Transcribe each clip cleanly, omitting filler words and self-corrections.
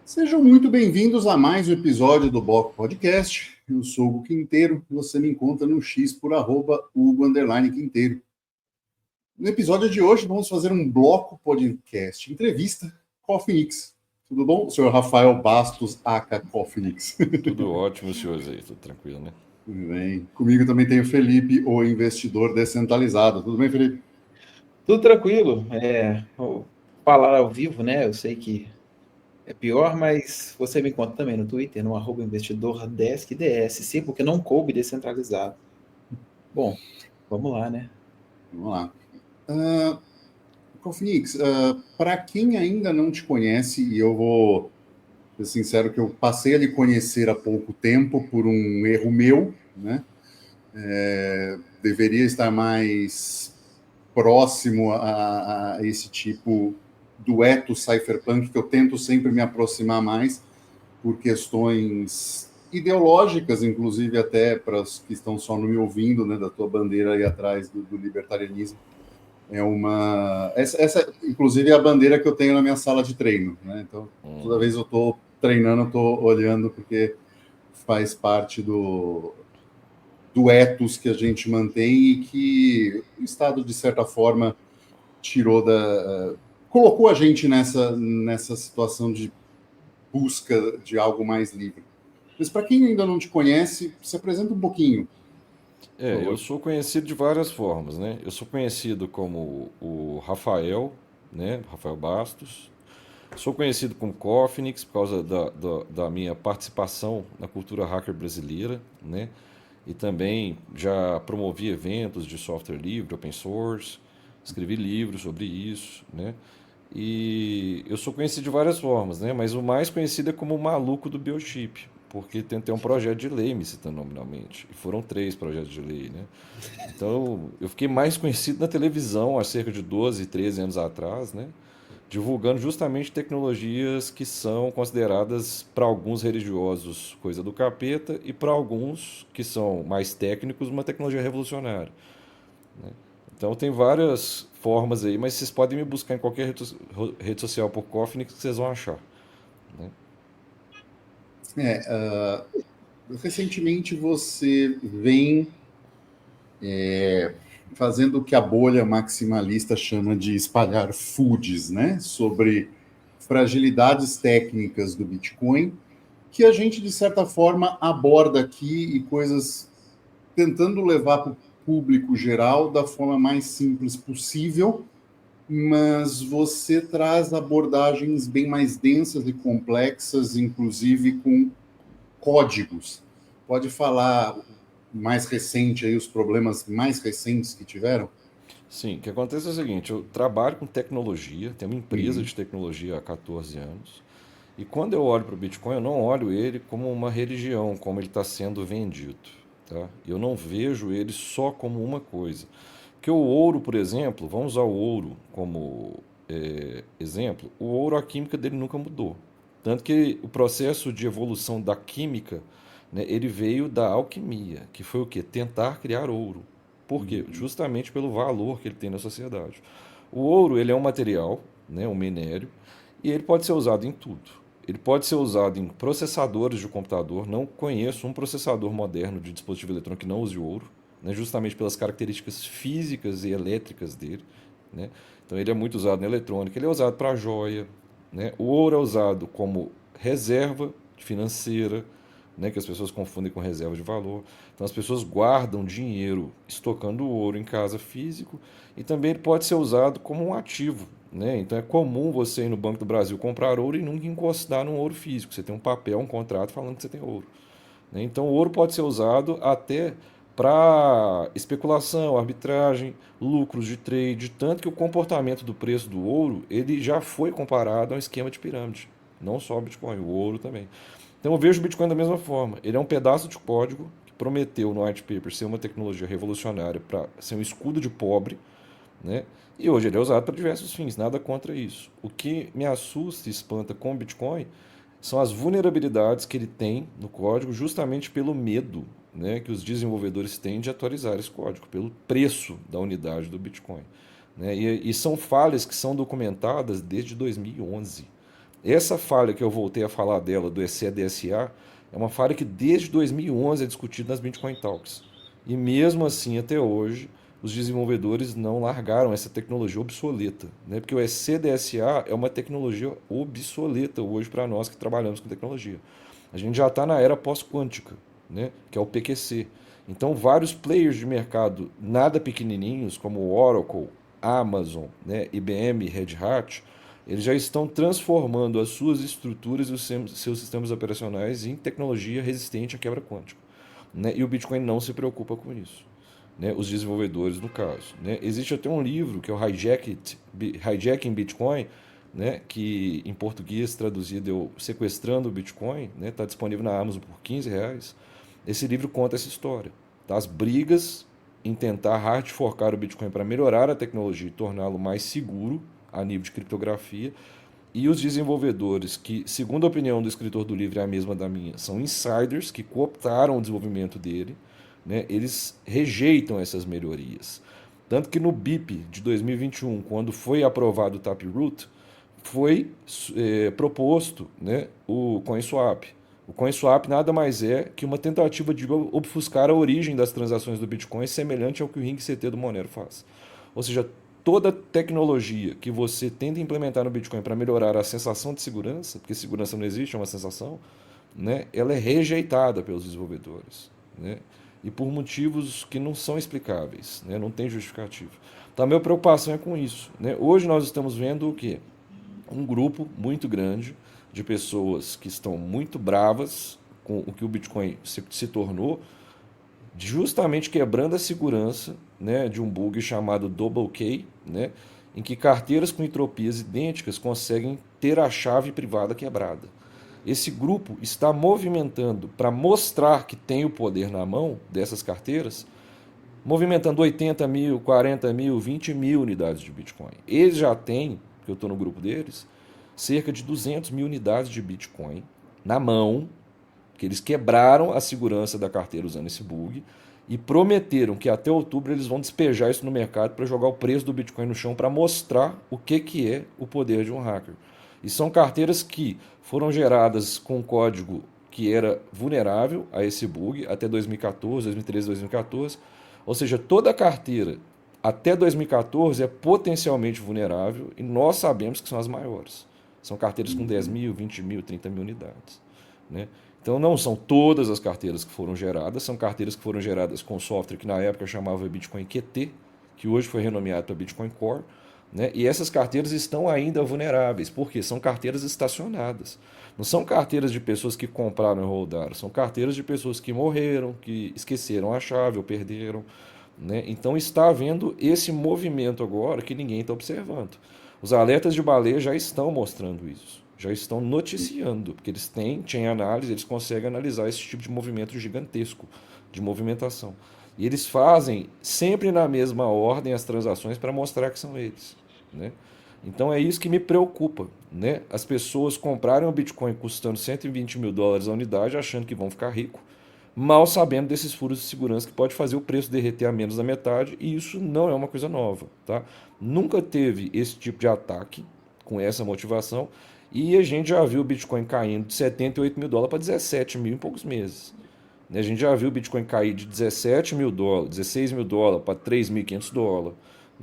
Sejam muito bem-vindos a mais um episódio do Bloco Podcast. Eu sou o Hugo Quinteiro e você me encontra no X por @Hugo_Quinteiro. No episódio de hoje, vamos fazer um Bloco Podcast entrevista com a Phoenix. Tudo bom? Senhor Rafael Bastos, aka Phoenix. Tudo ótimo, senhores aí, tudo tranquilo, né? Tudo bem. Comigo também tem o Felipe, o investidor descentralizado. Tudo bem, Felipe? Tudo tranquilo. Falar ao vivo, né? Eu sei que é pior, mas você me conta também no Twitter, no @investidordeskDSC, porque não coube descentralizado. Bom, vamos lá, né? Vamos lá. Phoenix, para quem ainda não te conhece, e eu vou ser sincero que eu passei a lhe conhecer há pouco tempo por um erro meu, né? Deveria estar mais próximo a esse tipo dueto cypherpunk, que eu tento sempre me aproximar mais por questões ideológicas, inclusive até para os que estão só me ouvindo, né, da tua bandeira aí atrás do libertarianismo. Essa, inclusive, é a bandeira que eu tenho na minha sala de treino, né? Então, toda vez eu estou treinando, eu estou olhando, porque faz parte do ethos que a gente mantém e que o Estado, de certa forma, colocou a gente nessa situação de busca de algo mais livre. Mas para quem ainda não te conhece, se apresenta um pouquinho. Eu sou conhecido de várias formas, né? Eu sou conhecido como o Rafael, né? Rafael Bastos. Sou conhecido como Cofnix por causa da minha participação na cultura hacker brasileira, né? E também já promovi eventos de software livre, open source, escrevi livros sobre isso, né? E eu sou conhecido de várias formas, né? Mas o mais conhecido é como o maluco do Biochip, porque tentei um projeto de lei me citando nominalmente. E foram 3 projetos de lei, né? Então eu fiquei mais conhecido na televisão há cerca de 12, 13 anos atrás, né? Divulgando justamente tecnologias que são consideradas para alguns religiosos coisa do capeta e para alguns que são mais técnicos uma tecnologia revolucionária, né? Então tem várias formas aí, mas vocês podem me buscar em qualquer rede social por Cofne que vocês vão achar, né? Recentemente você vem fazendo o que a bolha maximalista chama de espalhar foods, né? Sobre fragilidades técnicas do Bitcoin, que a gente, de certa forma, aborda aqui e coisas tentando levar para o público geral da forma mais simples possível, mas você traz abordagens bem mais densas e complexas, inclusive com códigos. Pode falar mais recente aí, os problemas mais recentes que tiveram? Sim, o que acontece é o seguinte, eu trabalho com tecnologia, tenho uma empresa de tecnologia há 14 anos, e quando eu olho para o Bitcoin, eu não olho ele como uma religião, como ele está sendo vendido, tá? Eu não vejo ele só como uma coisa. Porque o ouro, por exemplo, vamos usar o ouro como exemplo, o ouro, a química dele nunca mudou. Tanto que o processo de evolução da química, né, ele veio da alquimia, que foi o quê? Tentar criar ouro. Por quê? Justamente pelo valor que ele tem na sociedade. O ouro, ele é um material, né, um minério, e ele pode ser usado em tudo. Ele pode ser usado em processadores de computador. Não conheço um processador moderno de dispositivo eletrônico que não use ouro, né, justamente pelas características físicas e elétricas dele, né? Então ele é muito usado na eletrônica, ele é usado para joia, né? O ouro é usado como reserva financeira, né, que as pessoas confundem com reserva de valor. Então as pessoas guardam dinheiro estocando ouro em casa físico, e também ele pode ser usado como um ativo, né? Então é comum você ir no Banco do Brasil comprar ouro e nunca encostar num ouro físico. Você tem um papel, um contrato falando que você tem ouro, né? Então o ouro pode ser usado até para especulação, arbitragem, lucros de trade, tanto que o comportamento do preço do ouro ele já foi comparado a um esquema de pirâmide, não só o Bitcoin, o ouro também. Então eu vejo o Bitcoin da mesma forma. Ele é um pedaço de código que prometeu no white paper ser uma tecnologia revolucionária para ser um escudo de pobre, né? E hoje ele é usado para diversos fins, nada contra isso. O que me assusta e espanta com o Bitcoin são as vulnerabilidades que ele tem no código, justamente pelo medo, né, que os desenvolvedores têm de atualizar esse código, pelo preço da unidade do Bitcoin, né? E são falhas que são documentadas desde 2011. Essa falha que eu voltei a falar dela, do CDSA, é uma falha que desde 2011 é discutida nas Bitcoin Talks. E mesmo assim, até hoje, os desenvolvedores não largaram essa tecnologia obsoleta, né? Porque o CDSA é uma tecnologia obsoleta hoje para nós que trabalhamos com tecnologia. A gente já está na era pós-quântica, né? Que é o PQC. Então, vários players de mercado nada pequenininhos, como Oracle, Amazon, né? IBM, Red Hat, eles já estão transformando as suas estruturas e os seus sistemas operacionais em tecnologia resistente à quebra quântica, né? E o Bitcoin não se preocupa com isso, né? Os desenvolvedores, no caso, né? Existe até um livro que é o Hijacking Bitcoin, né? Que em português traduzido é o Sequestrando o Bitcoin, né? Está disponível na Amazon por R$ 15. Esse livro conta essa história, tá? As brigas em tentar hard forcar o Bitcoin para melhorar a tecnologia e torná-lo mais seguro a nível de criptografia, e os desenvolvedores, que, segundo a opinião do escritor do livro, é a mesma da minha, são insiders que cooptaram o desenvolvimento dele, né? Eles rejeitam essas melhorias. Tanto que no BIP de 2021, quando foi aprovado o Taproot, foi proposto, né, o CoinSwap. O CoinSwap nada mais é que uma tentativa de obfuscar a origem das transações do Bitcoin, semelhante ao que o Ring-CT do Monero faz. Ou seja, toda tecnologia que você tenta implementar no Bitcoin para melhorar a sensação de segurança, porque segurança não existe, é uma sensação, né, ela é rejeitada pelos desenvolvedores, né, e por motivos que não são explicáveis, né, não tem justificativo. Então a minha preocupação é com isso, né? Hoje nós estamos vendo o quê? Um grupo muito grande de pessoas que estão muito bravas com o que o Bitcoin se tornou, justamente quebrando a segurança, né, de um bug chamado Double Key, né, em que carteiras com entropias idênticas conseguem ter a chave privada quebrada. Esse grupo está movimentando para mostrar que tem o poder na mão dessas carteiras, movimentando 80 mil, 40 mil, 20 mil unidades de Bitcoin. Eles já têm, que eu estou no grupo deles, cerca de 200 mil unidades de Bitcoin na mão, que eles quebraram a segurança da carteira usando esse bug e prometeram que até outubro eles vão despejar isso no mercado para jogar o preço do Bitcoin no chão para mostrar o que é o poder de um hacker. E são carteiras que foram geradas com código que era vulnerável a esse bug até 2014, 2013, 2014. Ou seja, toda a carteira até 2014 é potencialmente vulnerável e nós sabemos que são as maiores. São carteiras com 10 mil, 20 mil, 30 mil unidades, né? Então não são todas as carteiras que foram geradas, são carteiras que foram geradas com software que na época chamava Bitcoin QT, que hoje foi renomeado para Bitcoin Core, né? E essas carteiras estão ainda vulneráveis, porque são carteiras estacionadas. Não são carteiras de pessoas que compraram e holdaram, são carteiras de pessoas que morreram, que esqueceram a chave ou perderam, né? Então está havendo esse movimento agora que ninguém está observando. Os alertas de baleia já estão mostrando isso, já estão noticiando, porque eles têm chain análise, eles conseguem analisar esse tipo de movimento gigantesco de movimentação. E eles fazem sempre na mesma ordem as transações para mostrar que são eles, né? Então é isso que me preocupa, né? As pessoas comprarem o Bitcoin custando US$ 120 mil a unidade, achando que vão ficar rico, mal sabendo desses furos de segurança que pode fazer o preço derreter a menos da metade, e isso não é uma coisa nova, tá? Nunca teve esse tipo de ataque com essa motivação, e a gente já viu o Bitcoin caindo de US$ 78 mil para 17 mil em poucos meses. A gente já viu o Bitcoin cair de US$ 17 mil, US$ 16 mil para US$ 3.500.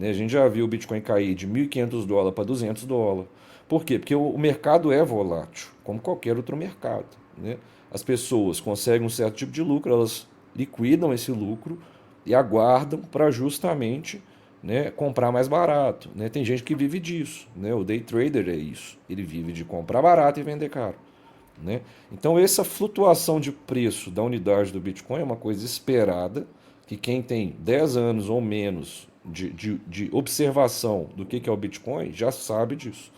A gente já viu o Bitcoin cair de US$ 1.500 para US$ 200. Por quê? Porque o mercado é volátil, como qualquer outro mercado, né? As pessoas conseguem um certo tipo de lucro, elas liquidam esse lucro e aguardam para justamente, né, comprar mais barato, né? Tem gente que vive disso, né? O day trader é isso, ele vive de comprar barato e vender caro, né? Então essa flutuação de preço da unidade do Bitcoin é uma coisa esperada, que quem tem 10 anos ou menos de observação do que é o Bitcoin já sabe disso,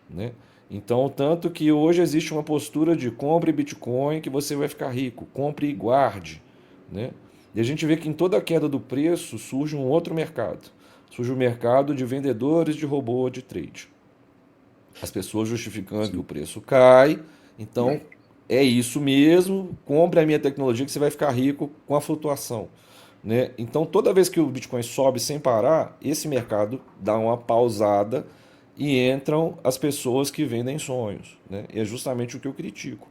né? Então, tanto que hoje existe uma postura de compre Bitcoin que você vai ficar rico, compre e guarde, né? E a gente vê que em toda a queda do preço surge um outro mercado. Surge o mercado de vendedores de robô de trade. As pessoas justificando que o preço cai, então é isso mesmo, compre a minha tecnologia que você vai ficar rico com a flutuação, né? Então, toda vez que o Bitcoin sobe sem parar, esse mercado dá uma pausada e entram as pessoas que vendem sonhos, né? E é justamente o que eu critico,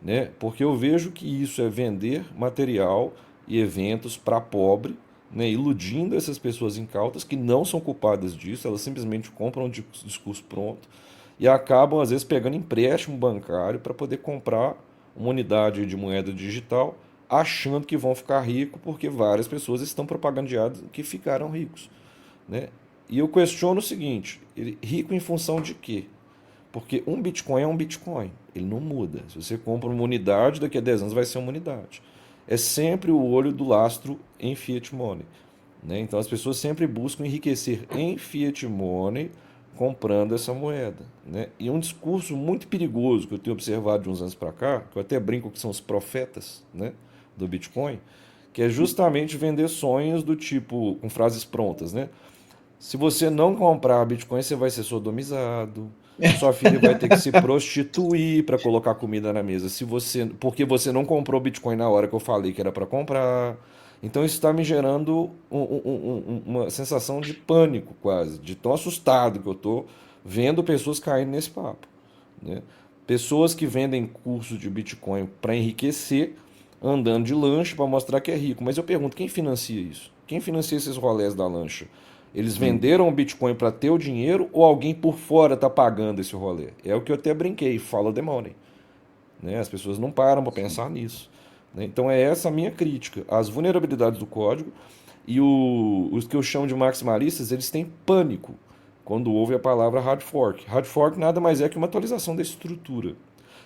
né? Porque eu vejo que isso é vender material e eventos para pobre, né? Iludindo essas pessoas incautas que não são culpadas disso, elas simplesmente compram um discurso pronto e acabam, às vezes, pegando empréstimo bancário para poder comprar uma unidade de moeda digital, achando que vão ficar ricos, porque várias pessoas estão propagandeadas que ficaram ricos, né? E eu questiono o seguinte: rico em função de quê? Porque um Bitcoin é um Bitcoin, ele não muda. Se você compra uma unidade, daqui a 10 anos vai ser uma unidade. É sempre o olho do lastro em fiat money, né? Então as pessoas sempre buscam enriquecer em fiat money comprando essa moeda, né? E um discurso muito perigoso que eu tenho observado de uns anos para cá, que eu até brinco que são os profetas, né, do Bitcoin, que é justamente vender sonhos do tipo, com frases prontas, né? Se você não comprar Bitcoin, você vai ser sodomizado. Sua filha vai ter que se prostituir para colocar comida na mesa. Se você, porque você não comprou Bitcoin na hora que eu falei que era para comprar. Então isso está me gerando uma sensação de pânico quase, de tão assustado que eu estou vendo pessoas caindo nesse papo, né? Pessoas que vendem cursos de Bitcoin para enriquecer, andando de lancha para mostrar que é rico. Mas eu pergunto, quem financia isso? Quem financia esses rolés da lancha? Eles venderam o Bitcoin para ter o dinheiro ou alguém por fora está pagando esse rolê? É o que eu até brinquei, follow the money, né? As pessoas não param para pensar nisso, né? Então é essa a minha crítica. As vulnerabilidades do código e os que eu chamo de maximalistas, eles têm pânico quando ouvem a palavra hard fork. Hard fork nada mais é que uma atualização da estrutura.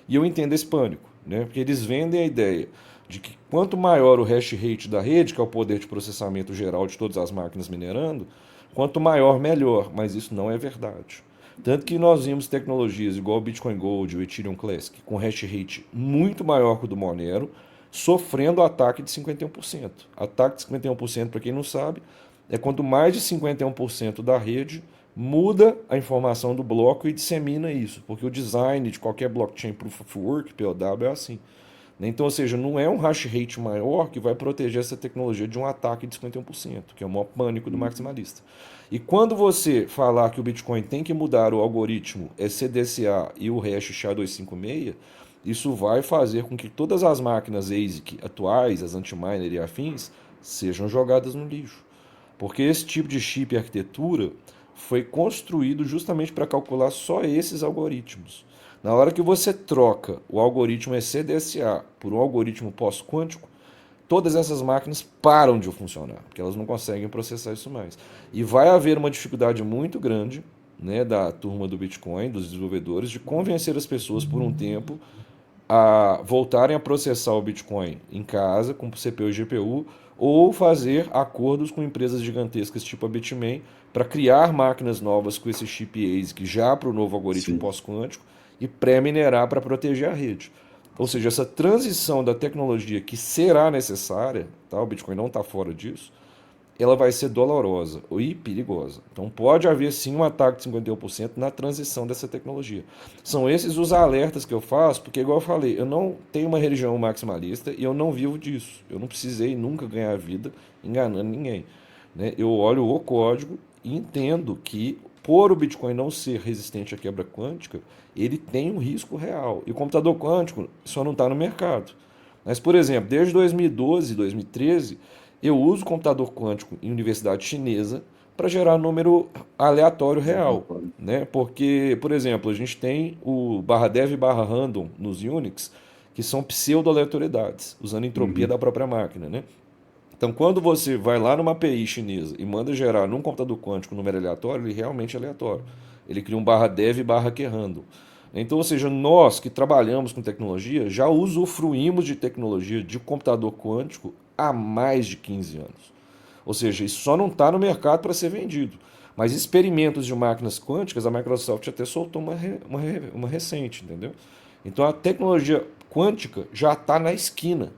E eu entendo esse pânico, né? Porque eles vendem a ideia de que quanto maior o hash rate da rede, que é o poder de processamento geral de todas as máquinas minerando, quanto maior, melhor. Mas isso não é verdade. Tanto que nós vimos tecnologias igual o Bitcoin Gold, o Ethereum Classic, com hash rate muito maior que o do Monero, sofrendo ataque de 51%. Ataque de 51%, para quem não sabe, é quando mais de 51% da rede muda a informação do bloco e dissemina isso, porque o design de qualquer blockchain Proof of Work, POW, é assim. Então, ou seja, não é um hash rate maior que vai proteger essa tecnologia de um ataque de 51%, que é o maior pânico do maximalista. E quando você falar que o Bitcoin tem que mudar o algoritmo CDCA e o hash SHA-256, isso vai fazer com que todas as máquinas ASIC atuais, as anti-miner e afins, sejam jogadas no lixo. Porque esse tipo de chip e arquitetura foi construído justamente para calcular só esses algoritmos. Na hora que você troca o algoritmo CDSA por um algoritmo pós-quântico, todas essas máquinas param de funcionar, porque elas não conseguem processar isso mais. E vai haver uma dificuldade muito grande, né, da turma do Bitcoin, dos desenvolvedores, de convencer as pessoas por um tempo a voltarem a processar o Bitcoin em casa, com CPU e GPU, ou fazer acordos com empresas gigantescas tipo a Bitmain para criar máquinas novas com esse chip ASIC já para o novo algoritmo Sim. pós-quântico e pré-minerar para proteger a rede. Ou seja, essa transição da tecnologia que será necessária, tá? O Bitcoin não está fora disso, ela vai ser dolorosa e perigosa. Então pode haver sim um ataque de 51% na transição dessa tecnologia. São esses os alertas que eu faço, porque igual eu falei, eu não tenho uma religião maximalista e eu não vivo disso. Eu não precisei nunca ganhar vida enganando ninguém, né? Eu olho o código e entendo que por o Bitcoin não ser resistente à quebra quântica, ele tem um risco real. E o computador quântico só não está no mercado. Mas, por exemplo, desde 2012, 2013, eu uso computador quântico em universidade chinesa para gerar número aleatório real, né? Porque, por exemplo, a gente tem o /dev /random nos Unix, que são pseudo-aleatoriedades, usando entropia da própria máquina, né? Então, quando você vai lá numa API chinesa e manda gerar num computador quântico um número aleatório, ele realmente é aleatório. Ele cria um /dev /random. Então, ou seja, nós que trabalhamos com tecnologia já usufruímos de tecnologia de computador quântico há mais de 15 anos. Ou seja, isso só não está no mercado para ser vendido. Mas experimentos de máquinas quânticas, a Microsoft até soltou uma recente, entendeu? Então a tecnologia quântica já está na esquina.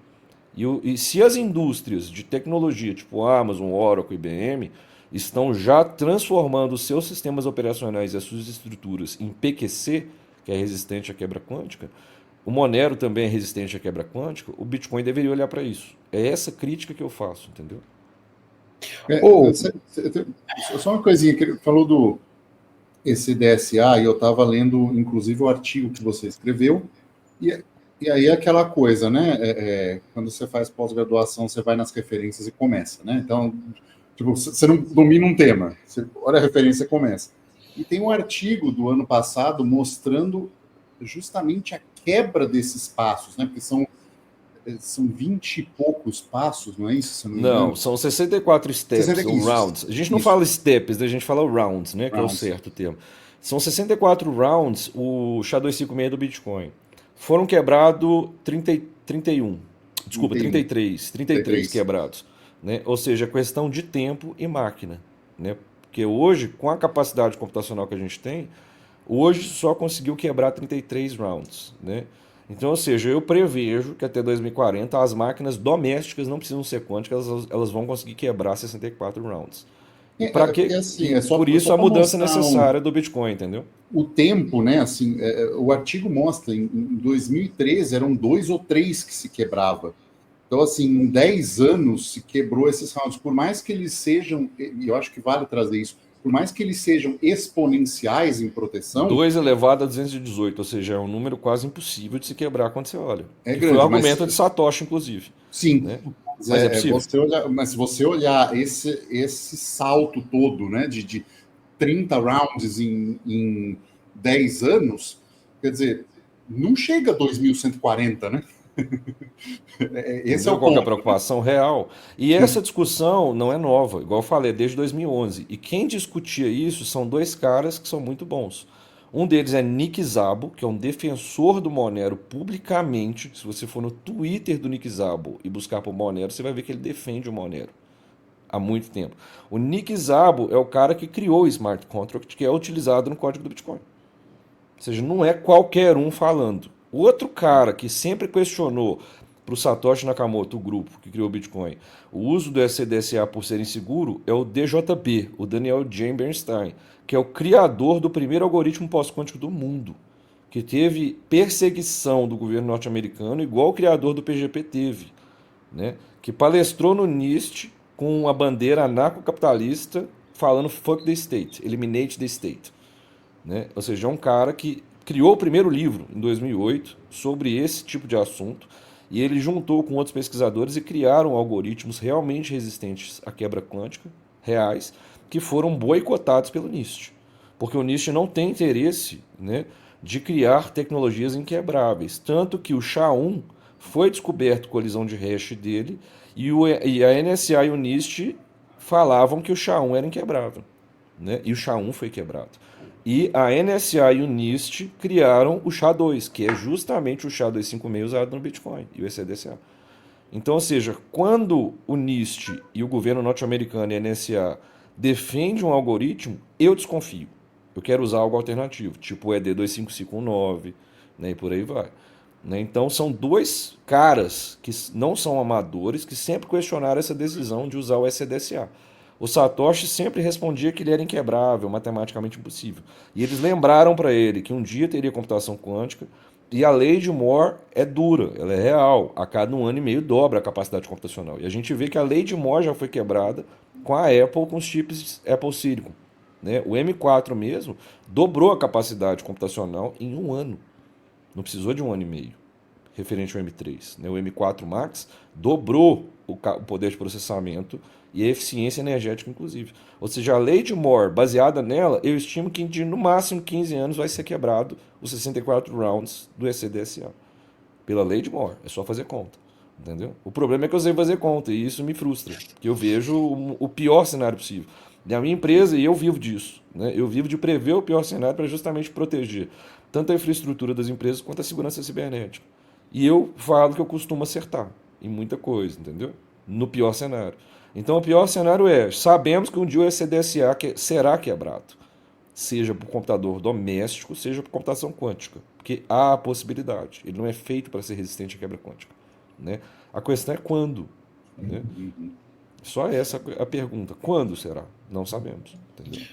E se as indústrias de tecnologia, tipo Amazon, Oracle, IBM, estão já transformando os seus sistemas operacionais e as suas estruturas em PQC, que é resistente à quebra quântica, o Monero também é resistente à quebra quântica, o Bitcoin deveria olhar para isso. É essa crítica que eu faço, entendeu? Só uma coisinha que ele falou esse DSA, e eu estava lendo, inclusive, o artigo que você escreveu, e aí é aquela coisa, né? Quando você faz pós-graduação, você vai nas referências e começa, né? Então, tipo, você não domina um tema, você olha a referência e começa. E tem um artigo do ano passado mostrando justamente a quebra desses passos, né? Porque são 20 e poucos passos, não é isso? Se eu não me engano. Não, são 64 steps, ou Isso, rounds. A gente não isso, fala steps, a gente fala rounds, né? Que é o rounds. certo termo. São 64 rounds o SHA-256 do Bitcoin. Foram quebrados 31. Desculpa, 33. 33 quebrados. Né? Ou seja, questão de tempo e máquina. Né? Porque hoje, com a capacidade computacional que a gente tem, hoje só conseguiu quebrar 33 rounds. Né? Então, ou seja, eu prevejo que até 2040 as máquinas domésticas não precisam ser quânticas, elas vão conseguir quebrar 64 rounds. E para que? Assim, E por isso só a para mudança mostrar necessária do Bitcoin, entendeu? o tempo, né? Assim, o artigo mostra, em 2013 eram 2 ou 3 que se quebrava. Então, assim, em 10 anos se quebrou esses rounds. Por mais que eles sejam, e eu acho que vale trazer isso, por mais que eles sejam exponenciais em proteção. 2 elevado a 218, ou seja, é um número quase impossível de se quebrar quando você olha. É Que grande, foi o argumento de Satoshi, inclusive. Sim, Né? Mas é possível. mas se você olhar esse salto todo, né, de 30 rounds em 10 anos, quer dizer, não chega a 2140, né? Esse é Entendeu o qual que é a ponto. preocupação real? E essa discussão não é nova, igual eu falei, é desde 2011. E quem discutia isso são dois caras que são muito bons. Um deles é Nick Szabo, que é um defensor do Monero publicamente. Se você for no Twitter do Nick Szabo e buscar por Monero, você vai ver que ele defende o Monero há muito tempo. O Nick Szabo é o cara que criou o smart contract, que é utilizado no código do Bitcoin. Ou seja, não é qualquer um falando. O outro cara que sempre questionou para o Satoshi Nakamoto, o grupo que criou o Bitcoin, o uso do SCDSA por ser inseguro é o DJB, o Daniel J. Bernstein, que é o criador do primeiro algoritmo pós-quântico do mundo, que teve perseguição do governo norte-americano, igual o criador do PGP teve, né? Que palestrou no NIST com a bandeira anarcocapitalista falando fuck the state, eliminate the state. Né? Ou seja, é um cara que criou o primeiro livro, em 2008, sobre esse tipo de assunto, e ele juntou com outros pesquisadores e criaram algoritmos realmente resistentes à quebra quântica, reais, que foram boicotados pelo NIST. Porque o NIST não tem interesse, né, de criar tecnologias inquebráveis. Tanto que o SHA-1 foi descoberto colisão de hash dele, e a NSA e o NIST falavam que o SHA-1 era inquebrável. Né? E o SHA-1 foi quebrado. E a NSA e o NIST criaram o SHA-2, que é justamente o SHA-256 usado no Bitcoin e o ECDSA. Então, ou seja, quando o NIST e o governo norte-americano e a NSA defendem um algoritmo, eu desconfio. Eu quero usar algo alternativo, tipo o ED25519, né, e por aí vai. Né? Então, são dois caras que não são amadores, que sempre questionaram essa decisão de usar o SCDSA. O Satoshi sempre respondia que ele era inquebrável, matematicamente impossível. E eles lembraram para ele que um dia teria computação quântica e a lei de Moore é dura, ela é real. A cada 1 ano e meio dobra a capacidade computacional. E a gente vê que a lei de Moore já foi quebrada com a Apple, com os chips Apple Silicon. Né? O M4 mesmo dobrou a capacidade computacional em 1 ano. Não precisou de 1 ano e meio, referente ao M3. Né? O M4 Max dobrou o poder de processamento e a eficiência energética, inclusive. Ou seja, a lei de Moore, baseada nela, eu estimo que de no máximo 15 anos vai ser quebrado os 64 rounds do ECDSA. Pela lei de Moore, é só fazer conta. Entendeu? O problema é que eu sei fazer conta e isso me frustra, porque eu vejo o pior cenário possível. E a minha empresa, e eu vivo disso, né? Eu vivo de prever o pior cenário para justamente proteger tanto a infraestrutura das empresas quanto a segurança cibernética. E eu falo que eu costumo acertar em muita coisa, entendeu? No pior cenário. Então, o pior cenário é, sabemos que um dia o SCDSA será quebrado, seja por computador doméstico, seja por computação quântica, porque há a possibilidade. Ele não é feito para ser resistente à quebra quântica. Né? A questão é quando. Né? Só essa a pergunta. Quando será? Não sabemos. Entendeu?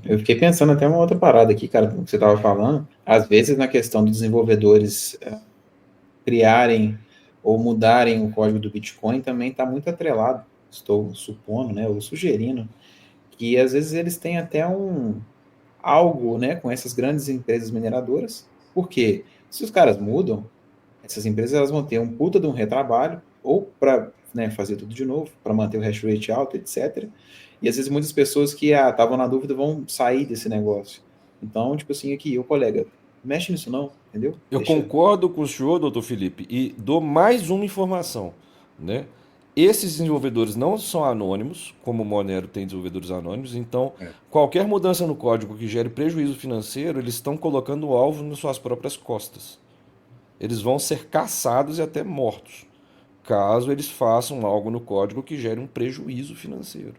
Eu fiquei pensando até uma outra parada aqui, cara, do que você estava falando. Às vezes, na questão dos desenvolvedores criarem ou mudarem o código do Bitcoin, também está muito atrelado, estou supondo, né, ou sugerindo, que às vezes eles têm até algo, né, com essas grandes empresas mineradoras, porque se os caras mudam, essas empresas elas vão ter um puta de um retrabalho, ou para, né, fazer tudo de novo, para manter o hash rate alto, etc. E às vezes muitas pessoas que estavam na dúvida vão sair desse negócio. Então, tipo assim, aqui, o colega, mexe nisso não, entendeu? Eu Deixa. concordo com o senhor, doutor Felipe, e dou mais uma informação, né? Esses desenvolvedores não são anônimos, como o Monero tem desenvolvedores anônimos, então É. qualquer mudança no código que gere prejuízo financeiro, eles estão colocando o alvo nas suas próprias costas. Eles vão ser caçados e até mortos, caso eles façam algo no código que gere um prejuízo financeiro.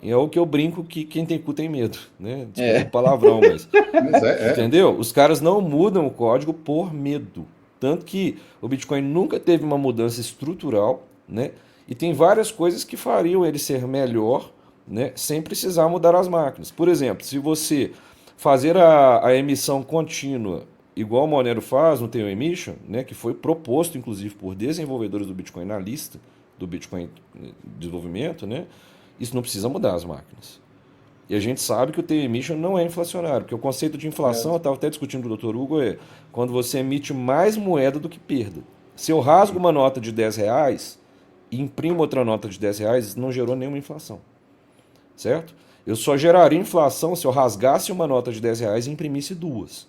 E é o que eu brinco que quem tem cu tem medo, né? Desculpa o É, palavrão, mas Mas é. entendeu? Os caras não mudam o código por medo. Tanto que o Bitcoin nunca teve uma mudança estrutural, né? E tem várias coisas que fariam ele ser melhor, né? Sem precisar mudar as máquinas. Por exemplo, se você fazer a emissão contínua, igual o Monero faz no Tail Emission, né? Que foi proposto, inclusive, por desenvolvedores do Bitcoin na lista do Bitcoin desenvolvimento, né? Isso não precisa mudar as máquinas. E a gente sabe que o Tail Emission não é inflacionário, porque o conceito de inflação, eu estava até discutindo com o Dr. Hugo, é quando você emite mais moeda do que perda. Se eu rasgo uma nota de R$ 10 e imprimo outra nota de R$ 10, isso não gerou nenhuma inflação. Certo? Eu só geraria inflação se eu rasgasse uma nota de R$ 10 e imprimisse duas.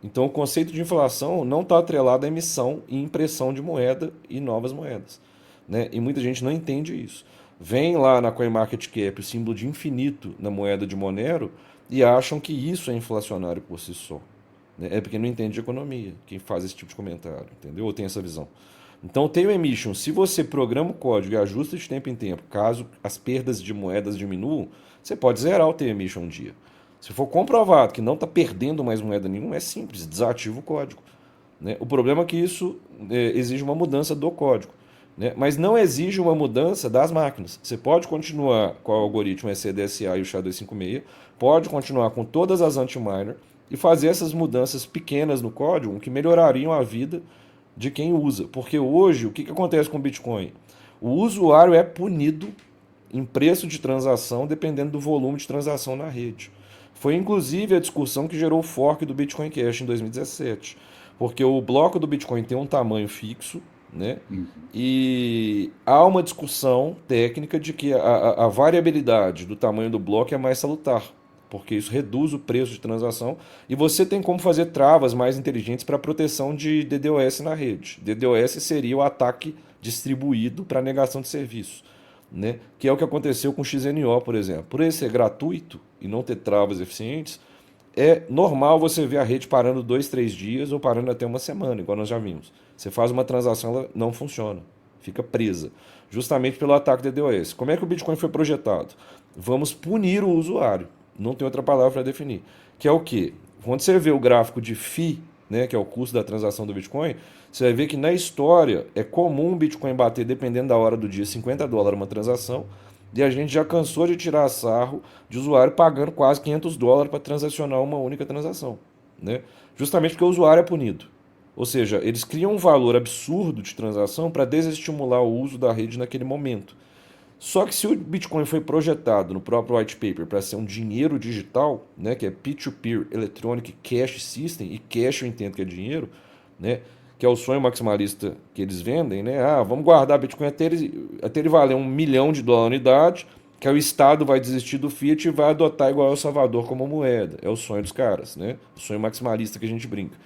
Então o conceito de inflação não está atrelado à emissão e impressão de moeda e novas moedas, né? E muita gente não entende isso. Vem lá na CoinMarketCap o símbolo de infinito na moeda de Monero e acham que isso é inflacionário por si só, né? É porque não entende de economia quem faz esse tipo de comentário, entendeu? Ou tem essa visão. Então o Tail Emission, se você programa o código e ajusta de tempo em tempo, caso as perdas de moedas diminuam, você pode zerar o Tail Emission um dia. Se for comprovado que não está perdendo mais moeda nenhuma, é simples, desativa o código, né? O problema é que isso exige uma mudança do código, né? Mas não exige uma mudança das máquinas. Você pode continuar com o algoritmo ECDSA e o SHA-256, pode continuar com todas as anti-miner e fazer essas mudanças pequenas no código que melhorariam a vida de quem usa. Porque hoje, o que acontece com o Bitcoin? O usuário é punido em preço de transação dependendo do volume de transação na rede. Foi inclusive a discussão que gerou o fork do Bitcoin Cash em 2017. Porque o bloco do Bitcoin tem um tamanho fixo, né? E há uma discussão técnica de que a variabilidade do tamanho do bloco é mais salutar, porque isso reduz o preço de transação e você tem como fazer travas mais inteligentes para proteção de DDoS na rede. DDoS seria o ataque distribuído para negação de serviço, né? Que é o que aconteceu com o XNO, por exemplo. Por ele ser gratuito e não ter travas eficientes, é normal você ver a rede parando 2, 3 dias ou parando até uma semana, igual nós já vimos. Você faz uma transação, ela não funciona, fica presa, justamente pelo ataque DDoS. Como é que o Bitcoin foi projetado? Vamos punir o usuário, não tem outra palavra para definir. Que é o quê? Quando você vê o gráfico de FII, né, que é o custo da transação do Bitcoin, você vai ver que na história é comum o Bitcoin bater, dependendo da hora do dia, $50 uma transação, e a gente já cansou de tirar sarro de usuário pagando quase $500 para transacionar uma única transação, né? Justamente porque o usuário é punido. Ou seja, eles criam um valor absurdo de transação para desestimular o uso da rede naquele momento. Só que se o Bitcoin foi projetado no próprio white paper para ser um dinheiro digital, né, que é Peer-to-Peer Electronic Cash System, e cash eu entendo que é dinheiro, né, que é o sonho maximalista que eles vendem, né? Vamos guardar Bitcoin até ele valer $1 milhão a unidade, que aí o Estado vai desistir do Fiat e vai adotar igual El Salvador como moeda. É o sonho dos caras, né? O sonho maximalista que a gente brinca,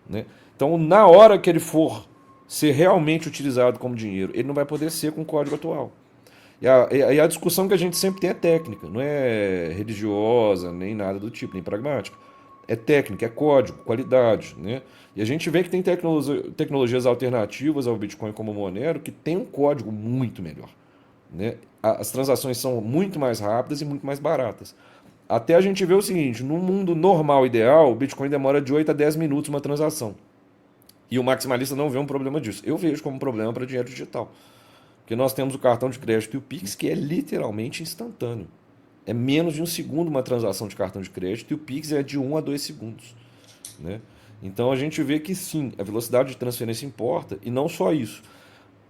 né? Então, na hora que ele for ser realmente utilizado como dinheiro, ele não vai poder ser com o código atual. E a discussão que a gente sempre tem é técnica, não é religiosa, nem nada do tipo, nem pragmática. É técnica, é código, qualidade, né? E a gente vê que tem tecnologias alternativas ao Bitcoin como o Monero que tem um código muito melhor, né? As transações são muito mais rápidas e muito mais baratas. Até a gente vê o seguinte, no mundo normal ideal, o Bitcoin demora de 8 a 10 minutos uma transação. E o maximalista não vê um problema disso. Eu vejo como um problema para dinheiro digital. Porque nós temos o cartão de crédito e o Pix, que é literalmente instantâneo. É menos de um segundo uma transação de cartão de crédito e o Pix é de 1 a 2 segundos, né? Então a gente vê que sim, a velocidade de transferência importa e não só isso.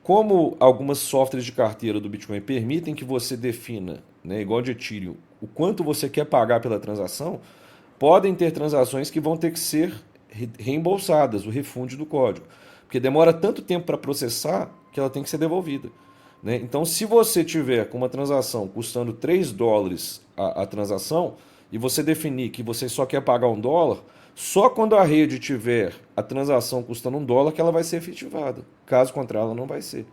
Como algumas softwares de carteira do Bitcoin permitem que você defina, né, igual de Ethereum, o quanto você quer pagar pela transação, podem ter transações que vão ter que ser reembolsadas, o refund do código. Porque demora tanto tempo para processar que ela tem que ser devolvida. Né? Então, se você tiver com uma transação custando $3 a transação, e você definir que você só quer pagar $1, só quando a rede tiver a transação custando $1 que ela vai ser efetivada. Caso contrário, ela não vai ser.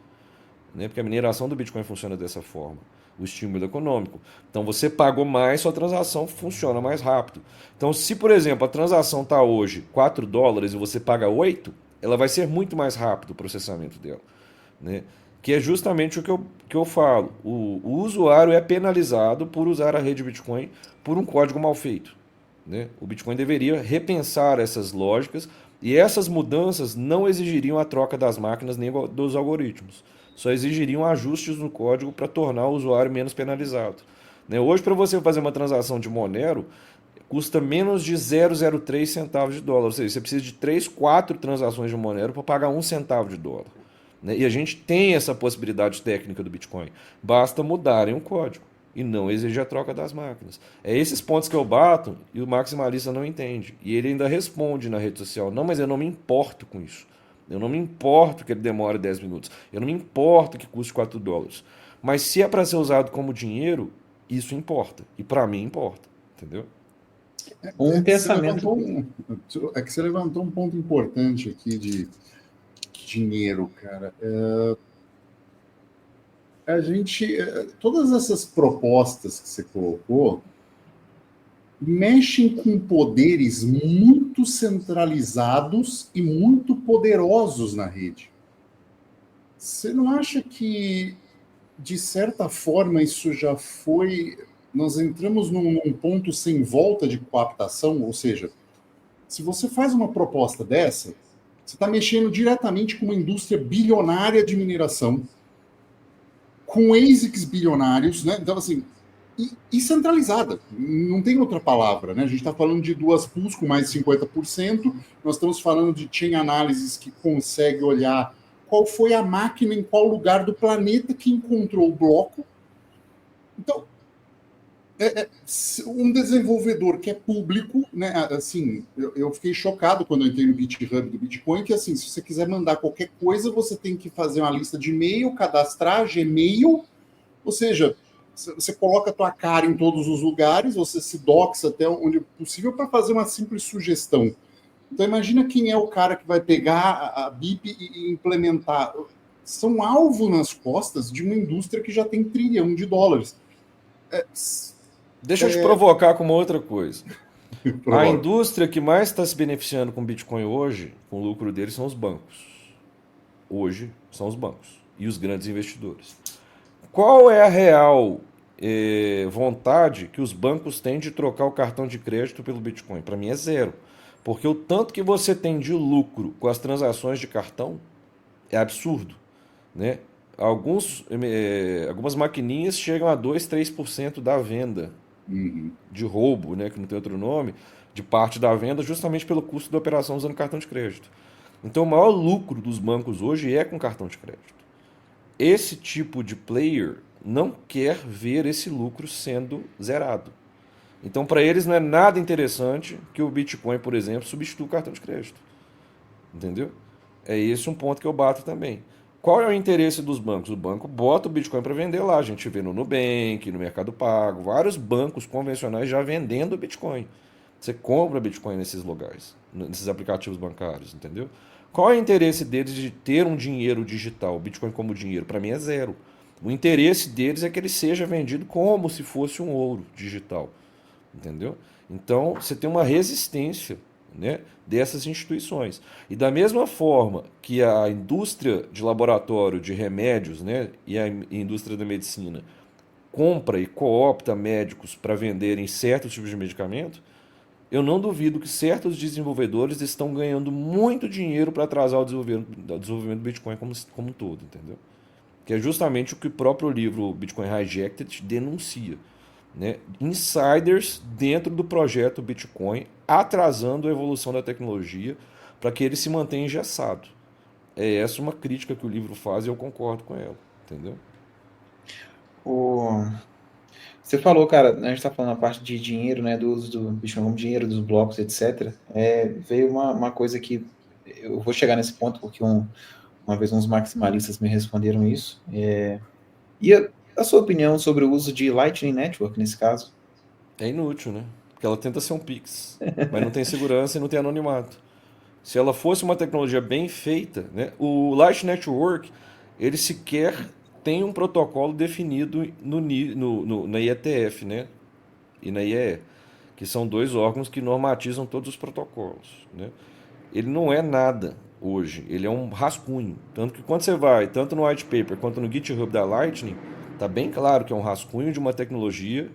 Né? Porque a mineração do Bitcoin funciona dessa forma. O estímulo econômico. Então você pagou mais, sua transação funciona mais rápido. Então, se, por exemplo, a transação está hoje $4 e você paga 8, ela vai ser muito mais rápido o processamento dela. Né? Que é justamente o que eu falo. O usuário é penalizado por usar a rede Bitcoin por um código mal feito. Né? O Bitcoin deveria repensar essas lógicas e essas mudanças não exigiriam a troca das máquinas nem dos algoritmos. Só exigiriam ajustes no código para tornar o usuário menos penalizado. Né? Hoje, para você fazer uma transação de Monero, custa menos de 0,03 centavos de dólar. Ou seja, você precisa de 3, 4 transações de Monero para pagar 1 centavo de dólar. Né? E a gente tem essa possibilidade técnica do Bitcoin. Basta mudarem o código e não exigir a troca das máquinas. É esses pontos que eu bato e o maximalista não entende. E ele ainda responde na rede social: não, mas eu não me importo com isso. Eu não me importo que ele demore 10 minutos. Eu não me importo que custe $4. Mas se é para ser usado como dinheiro, isso importa. E para mim importa. Entendeu? Um pensamento. É que você levantou um ponto importante aqui de dinheiro, cara. A gente, todas essas propostas que você colocou mexem com poderes muito centralizados e muito poderosos na rede. Você não acha que, de certa forma, isso já foi... Nós entramos num ponto sem volta de coaptação, ou seja, se você faz uma proposta dessa, você está mexendo diretamente com uma indústria bilionária de mineração, com ASICs bilionários, né? Então, assim, e centralizada, não tem outra palavra, né? A gente está falando de duas pools com mais de 50%, nós estamos falando de chain analysis que consegue olhar qual foi a máquina em qual lugar do planeta que encontrou o bloco. Então, um desenvolvedor que é público, né? Assim, eu fiquei chocado quando eu entrei no GitHub do Bitcoin, que assim, se você quiser mandar qualquer coisa, você tem que fazer uma lista de e-mail, cadastrar Gmail, ou seja, você coloca a tua cara em todos os lugares, você se doxa até onde é possível para fazer uma simples sugestão. Então imagina quem é o cara que vai pegar a BIP e implementar. São alvo nas costas de uma indústria que já tem $1 trilhão. Deixa eu te provocar com uma outra coisa. A indústria que mais está se beneficiando com Bitcoin hoje, com o lucro deles, são os bancos. Hoje são os bancos e os grandes investidores. Qual é a real vontade que os bancos têm de trocar o cartão de crédito pelo Bitcoin? Para mim é zero. Porque o tanto que você tem de lucro com as transações de cartão é absurdo. Né? Algumas maquininhas chegam a 2, 3% da venda de roubo, né, que não tem outro nome, de parte da venda, justamente pelo custo da operação usando cartão de crédito. Então o maior lucro dos bancos hoje é com cartão de crédito. Esse tipo de player não quer ver esse lucro sendo zerado. Então para eles não é nada interessante que o Bitcoin, por exemplo, substitua o cartão de crédito. Entendeu? É esse um ponto que eu bato também. Qual é o interesse dos bancos? O banco bota o Bitcoin para vender lá. A gente vê no Nubank, no Mercado Pago, vários bancos convencionais já vendendo Bitcoin. Você compra Bitcoin nesses lugares, nesses aplicativos bancários, entendeu? Qual é o interesse deles de ter um dinheiro digital, Bitcoin como dinheiro? Para mim é zero. O interesse deles é que ele seja vendido como se fosse um ouro digital, entendeu? Então você tem uma resistência, né, dessas instituições. E da mesma forma que a indústria de laboratório de remédios, né, e a indústria da medicina compra e coopta médicos para venderem certos tipos de medicamento, eu não duvido que certos desenvolvedores estão ganhando muito dinheiro para atrasar o desenvolvimento do Bitcoin como um todo, entendeu? Que é justamente o que o próprio livro Bitcoin Hijacked denuncia. Né? Insiders dentro do projeto Bitcoin atrasando a evolução da tecnologia para que ele se mantenha engessado. É essa uma crítica que o livro faz e eu concordo com ela, entendeu? Você falou, cara, a gente está falando a parte de dinheiro, né, do uso do Bitcoin como dinheiro, dos blocos, etc. Veio uma coisa que eu vou chegar nesse ponto porque uma vez uns maximalistas me responderam isso. E a sua opinião sobre o uso de Lightning Network nesse caso? É inútil, né? Porque ela tenta ser um Pix, mas não tem segurança e não tem anonimato. Se ela fosse uma tecnologia bem feita, né? O Light Network, ele sequer tem um protocolo definido na IETF, né? E na IEE, que são dois órgãos que normatizam todos os protocolos, né? Ele não é nada hoje, ele é um rascunho. Tanto que quando você vai, tanto no white paper quanto no GitHub da Lightning, tá bem claro que é um rascunho de uma tecnologia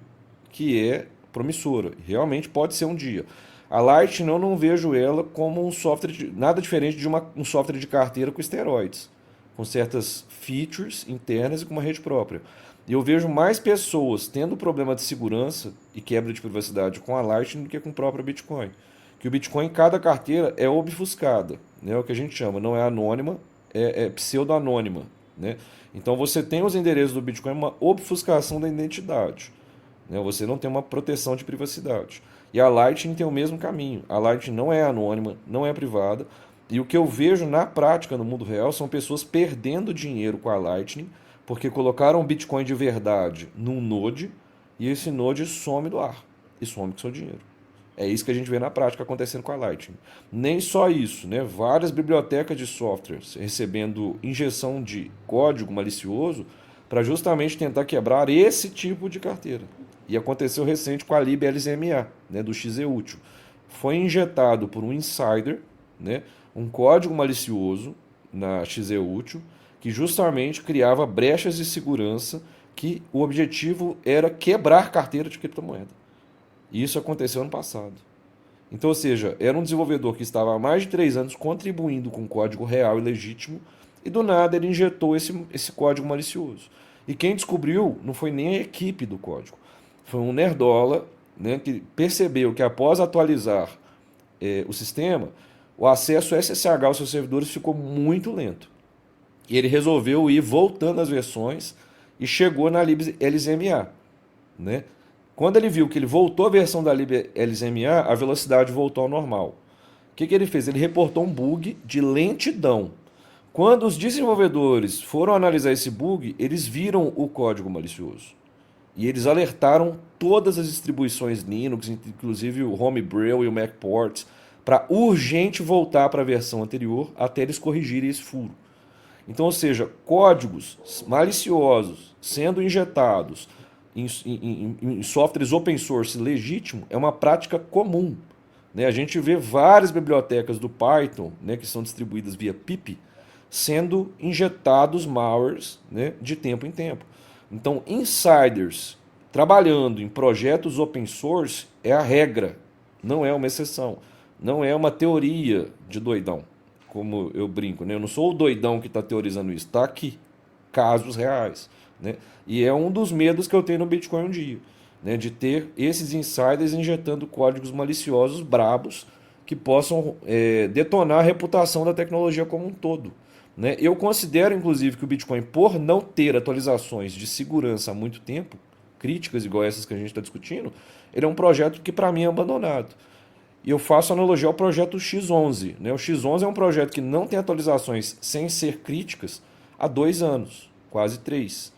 que é promissora. Realmente pode ser um dia. A Lightning eu não vejo ela como um software, nada diferente de um software de carteira com esteroides, com certas features internas e com uma rede própria. E eu vejo mais pessoas tendo problema de segurança e quebra de privacidade com a Lightning do que com o próprio Bitcoin. Que o Bitcoin, cada carteira é obfuscada, né? É o que a gente chama, não é anônima, é pseudo-anônima, né? Então você tem os endereços do Bitcoin, uma obfuscação da identidade, né? Você não tem uma proteção de privacidade. E a Lightning tem o mesmo caminho. A Lightning não é anônima, não é privada. E o que eu vejo na prática no mundo real são pessoas perdendo dinheiro com a Lightning porque colocaram o Bitcoin de verdade num node e esse node some do ar e some com seu dinheiro. É isso que a gente vê na prática acontecendo com a Lightning. Nem só isso, né? Várias bibliotecas de softwares recebendo injeção de código malicioso para justamente tentar quebrar esse tipo de carteira. E aconteceu recente com a LibLZMA, né, do XEUtil. Foi injetado por um insider, né, um código malicioso na XEUtil que justamente criava brechas de segurança que o objetivo era quebrar carteira de criptomoeda. E isso aconteceu ano passado. Então, ou seja, era um desenvolvedor que estava há mais de 3 anos contribuindo com código real e legítimo e do nada ele injetou esse código malicioso. E quem descobriu não foi nem a equipe do código. Foi um nerdola, né, que percebeu que após atualizar o sistema, o acesso SSH aos seus servidores ficou muito lento. E ele resolveu ir voltando as versões e chegou na LibLZMA, né? Quando ele viu que ele voltou a versão da LibLZMA, a velocidade voltou ao normal. O que ele fez? Ele reportou um bug de lentidão. Quando os desenvolvedores foram analisar esse bug, eles viram o código malicioso. E eles alertaram todas as distribuições Linux, inclusive o Homebrew e o MacPorts, para urgente voltar para a versão anterior até eles corrigirem esse furo. Então, ou seja, códigos maliciosos sendo injetados em softwares open source legítimo é uma prática comum, né? A gente vê várias bibliotecas do Python, né, que são distribuídas via pip, sendo injetados malwares, né, de tempo em tempo. Então, insiders trabalhando em projetos open source é a regra, não é uma exceção, não é uma teoria de doidão, como eu brinco, né? Eu não sou o doidão que está teorizando isso, está aqui, casos reais, né? E é um dos medos que eu tenho no Bitcoin um dia, né? De ter esses insiders injetando códigos maliciosos brabos que possam detonar a reputação da tecnologia como um todo, né? Eu considero, inclusive, que o Bitcoin, por não ter atualizações de segurança há muito tempo, críticas igual essas que a gente está discutindo, ele é um projeto que, para mim, é abandonado. E eu faço analogia ao projeto X11, né? O X11 é um projeto que não tem atualizações sem ser críticas há 2 anos, quase 3.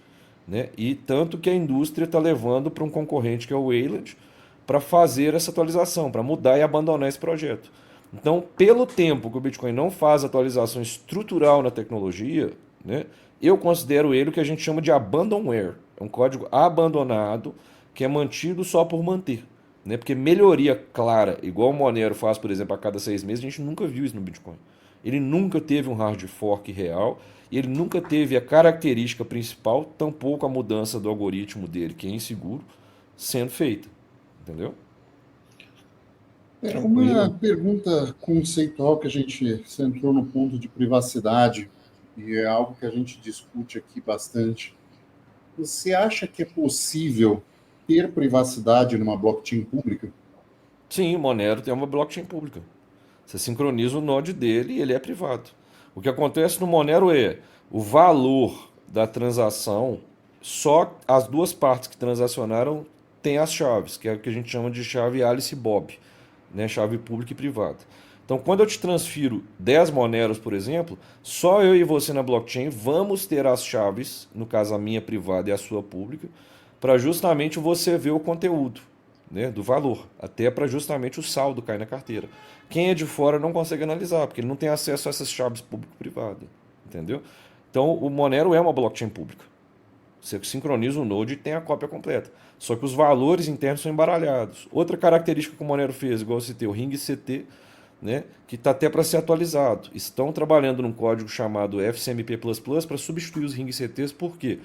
Né? E tanto que a indústria está levando para um concorrente que é o Wayland para fazer essa atualização, para mudar e abandonar esse projeto. Então, pelo tempo que o Bitcoin não faz atualização estrutural na tecnologia, né, eu considero ele o que a gente chama de abandonware. É um código abandonado que é mantido só por manter. Né? Porque melhoria clara, igual o Monero faz, por exemplo, a cada 6 meses, a gente nunca viu isso no Bitcoin. Ele nunca teve um hard fork real e ele nunca teve a característica principal, tampouco a mudança do algoritmo dele, que é inseguro, sendo feita. Entendeu? Uma pergunta conceitual que a gente centrou no ponto de privacidade, e é algo que a gente discute aqui bastante. Você acha que é possível ter privacidade numa blockchain pública? Sim, o Monero tem uma blockchain pública. Você sincroniza o node dele e ele é privado. O que acontece no Monero é o valor da transação só as duas partes que transacionaram têm as chaves, que é o que a gente chama de chave Alice Bob, né? Chave pública e privada. Então, quando eu te transfiro 10 Moneros, por exemplo, só eu e você na blockchain vamos ter as chaves, no caso a minha privada e a sua pública, para justamente você ver o conteúdo, né, do valor, até para justamente o saldo cair na carteira. Quem é de fora não consegue analisar, porque ele não tem acesso a essas chaves público-privada, entendeu? Então, o Monero é uma blockchain pública. Você sincroniza o node e tem a cópia completa. Só que os valores internos são embaralhados. Outra característica que o Monero fez, igual você tem o Ring CT, né, que está até para ser atualizado. Estão trabalhando num código chamado FCMP++ para substituir os Ring CTs, por quê?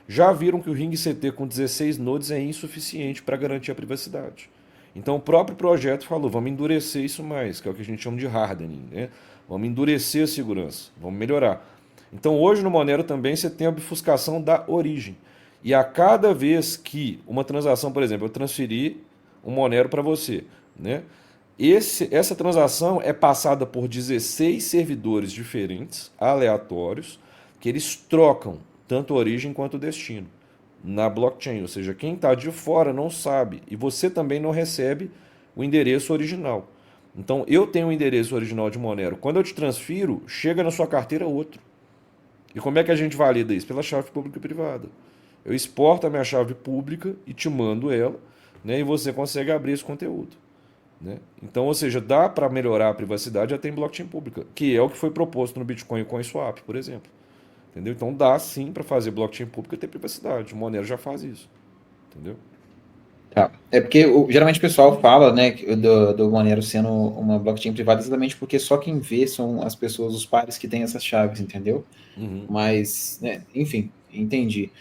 Já viram que o Ring CT com 16 nodes é insuficiente para garantir a privacidade. Então o próprio projeto falou, vamos endurecer isso mais, que é o que a gente chama de hardening, né? Vamos endurecer a segurança, vamos melhorar. Então hoje no Monero também você tem a obfuscação da origem. E a cada vez que uma transação, por exemplo, eu transferi um Monero para você, né? Essa transação é passada por 16 servidores diferentes, aleatórios, que eles trocam tanto a origem quanto o destino na blockchain. Ou seja, quem está de fora não sabe e você também não recebe o endereço original. Então, eu tenho o endereço original de Monero. Quando eu te transfiro, chega na sua carteira outro. E como é que a gente valida isso? Pela chave pública e privada. Eu exporto a minha chave pública e te mando ela, né, e você consegue abrir esse conteúdo. Né? Então, ou seja, dá para melhorar a privacidade até em blockchain pública, que é o que foi proposto no Bitcoin e CoinSwap, por exemplo. Entendeu? Então dá sim para fazer blockchain pública e ter privacidade. O Monero já faz isso. Entendeu? Tá. É porque geralmente o pessoal fala, né, do Monero sendo uma blockchain privada exatamente porque só quem vê são as pessoas, os pares que têm essas chaves, entendeu? Uhum. Mas, né, enfim, entendi.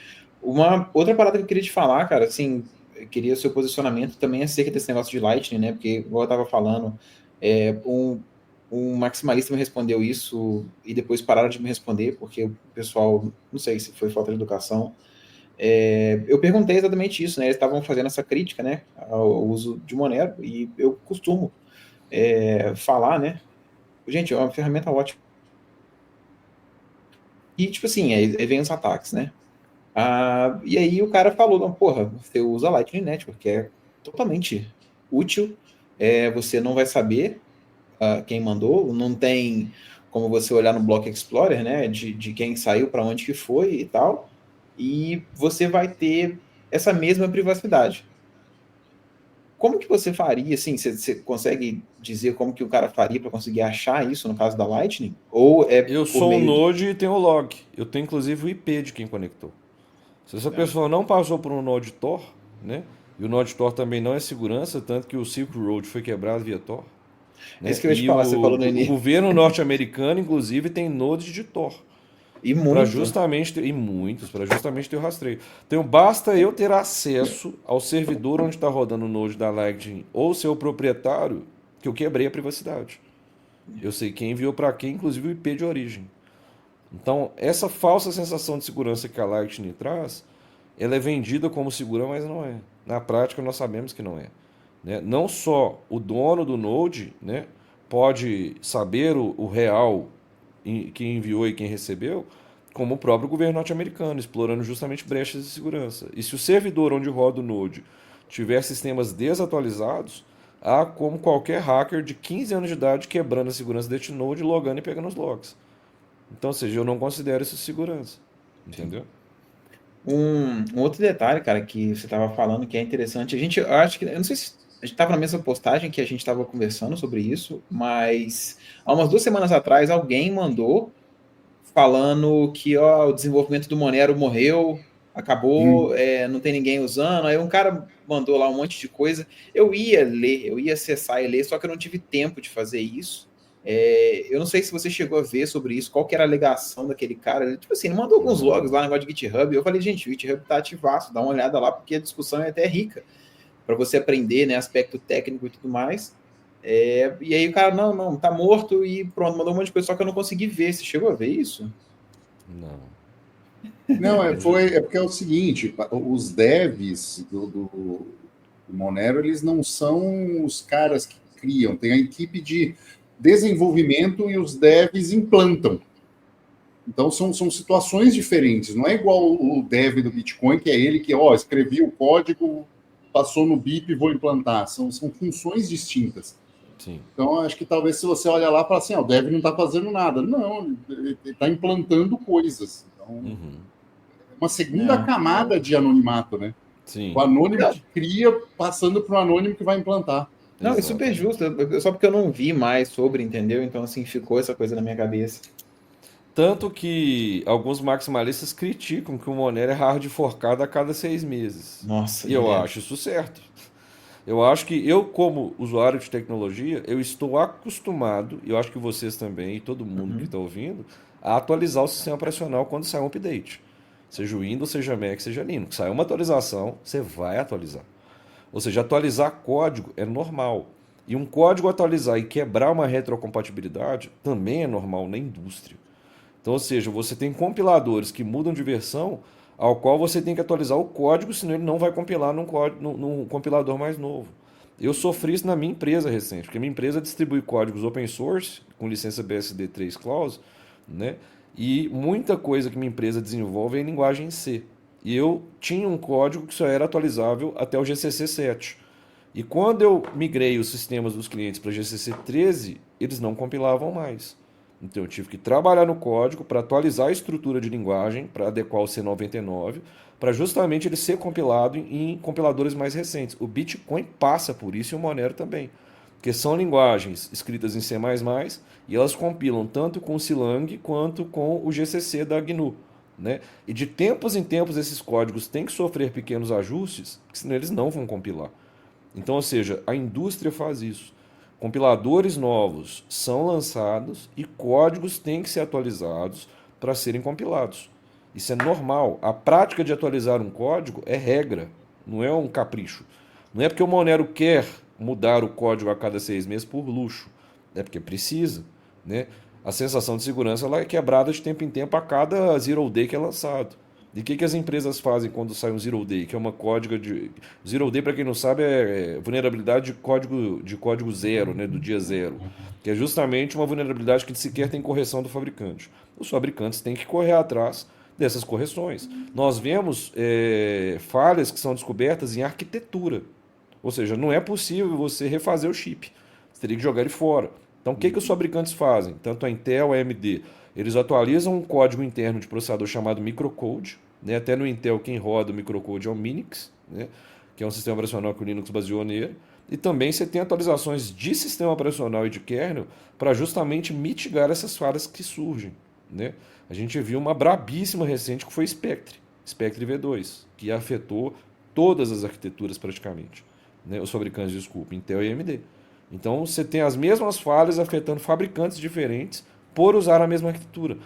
Uma outra parada que eu queria te falar, cara, assim, eu queria o seu posicionamento também acerca desse negócio de Lightning, né? Porque, igual eu tava falando, um maximalista me respondeu isso e depois pararam de me responder, porque o pessoal, não sei se foi falta de educação. Eu perguntei exatamente isso, né? Eles estavam fazendo essa crítica, né, ao uso de Monero, e eu costumo falar, né? Gente, é uma ferramenta ótima. E, tipo assim, aí vem os ataques, né? E aí o cara falou, não, porra, você usa Lightning Network, que é totalmente útil, você não vai saber quem mandou, não tem como você olhar no Block Explorer, né, de quem saiu, para onde que foi e tal, e você vai ter essa mesma privacidade. Como que você faria, assim, você consegue dizer como que o cara faria para conseguir achar isso no caso da Lightning? Ou é Eu por sou um meio node e tenho o log. Eu tenho inclusive o IP de quem conectou. Se essa pessoa não passou por um node Tor, né? E o node Tor também não é segurança, tanto que o Silk Road foi quebrado via Tor. É isso Né? que eu ia te E falar, você falou no o início. governo norte-americano, inclusive, tem nodes de Tor. E Para muito. justamente ter, e muitos, para justamente ter o rastreio. Então basta eu ter acesso ao servidor onde está rodando o node da Lightning ou ser o proprietário, que eu quebrei a privacidade. Eu sei quem enviou para quem, inclusive o IP de origem. Então, essa falsa sensação de segurança que a Lightning traz, ela é vendida como segura, mas não é. Na prática, nós sabemos que não é. Né? Não só o dono do node, né, pode saber o real quem enviou e quem recebeu, como o próprio governo norte-americano, explorando justamente brechas de segurança. E se o servidor onde roda o node tiver sistemas desatualizados, há como qualquer hacker de 15 anos de idade quebrando a segurança deste node, logando e pegando os logs. Então, ou seja, eu não considero isso segurança. Entendeu? Um outro detalhe, cara, que você estava falando que é interessante, eu acho que, eu não sei se a gente estava na mesma postagem que a gente estava conversando sobre isso, mas há umas 2 semanas atrás alguém mandou falando que ó, o desenvolvimento do Monero morreu, acabou, não tem ninguém usando. Aí um cara mandou lá um monte de coisa. Eu ia ler, eu ia acessar e ler, só que eu não tive tempo de fazer isso. Eu não sei se você chegou a ver sobre isso, qual que era a alegação daquele cara. Ele, tipo assim, ele mandou alguns logs lá, negócio de GitHub. Eu falei, gente, o GitHub tá ativaço, dá uma olhada lá, porque a discussão é até rica para você aprender, né, aspecto técnico e tudo mais. E aí o cara, não, tá morto e pronto, mandou um monte de coisa, só que eu não consegui ver. Você chegou a ver isso? Não. Não, porque é o seguinte, os devs do Monero, eles não são os caras que criam, tem a equipe de desenvolvimento e os devs implantam. Então, são situações diferentes. Não é igual o dev do Bitcoin, que é ele que, escrevi o código, passou no BIP e vou implantar. São funções distintas. Sim. Então, acho que talvez se você olha lá e fala assim, o dev não está fazendo nada. Não, ele está implantando coisas. Então, é uma segunda camada de anonimato, né? Sim. O anônimo que cria, passando para o anônimo que vai implantar. Não, é super justo, só porque eu não vi mais sobre, entendeu? Então, assim, ficou essa coisa na minha cabeça. Tanto que alguns maximalistas criticam que o Monero é hard forcado a cada 6 meses. Nossa, E eu acho isso certo. Eu acho que eu, como usuário de tecnologia, eu estou acostumado, e eu acho que vocês também, e todo mundo que está ouvindo, a atualizar o sistema operacional quando sai um update. Seja o Windows, seja Mac, seja Linux. Sai uma atualização, você vai atualizar. Ou seja, atualizar código é normal. E um código atualizar e quebrar uma retrocompatibilidade também é normal na indústria. Então, ou seja, você tem compiladores que mudam de versão, ao qual você tem que atualizar o código, senão ele não vai compilar num compilador mais novo. Eu sofri isso na minha empresa recente, porque minha empresa distribui códigos open source, com licença BSD 3 Clause, né? E muita coisa que minha empresa desenvolve é em linguagem C. E eu tinha um código que só era atualizável até o GCC 7. E quando eu migrei os sistemas dos clientes para GCC 13, eles não compilavam mais. Então eu tive que trabalhar no código para atualizar a estrutura de linguagem, para adequar o C99, para justamente ele ser compilado em compiladores mais recentes. O Bitcoin passa por isso e o Monero também. Porque são linguagens escritas em C++ e elas compilam tanto com o Silang quanto com o GCC da GNU. Né? E de tempos em tempos esses códigos têm que sofrer pequenos ajustes, senão eles não vão compilar. Então, ou seja, a indústria faz isso. Compiladores novos são lançados e códigos têm que ser atualizados para serem compilados. Isso é normal. A prática de atualizar um código é regra, não é um capricho. Não é porque o Monero quer mudar o código a cada 6 meses por luxo, é porque precisa. Né? A sensação de segurança ela é quebrada de tempo em tempo a cada Zero Day que é lançado. E o que as empresas fazem quando sai um Zero Day? Que é uma código de... Zero Day, para quem não sabe, é vulnerabilidade de código zero, né, do dia zero. Que é justamente uma vulnerabilidade que sequer tem correção do fabricante. Os fabricantes têm que correr atrás dessas correções. Nós vemos falhas que são descobertas em arquitetura. Ou seja, não é possível você refazer o chip. Você teria que jogar ele fora. Então, o que os fabricantes fazem? Tanto a Intel, a AMD... Eles atualizam um código interno de processador chamado microcode. Né? Até no Intel, quem roda o microcode é o Minix, né? Que é um sistema operacional que o Linux baseou nele. E também você tem atualizações de sistema operacional e de kernel para justamente mitigar essas falhas que surgem. Né? A gente viu uma brabíssima recente que foi Spectre V2, que afetou todas as arquiteturas praticamente. Né? Os fabricantes, desculpa, Intel e AMD. Então você tem as mesmas falhas afetando fabricantes diferentes por usar a mesma arquitetura.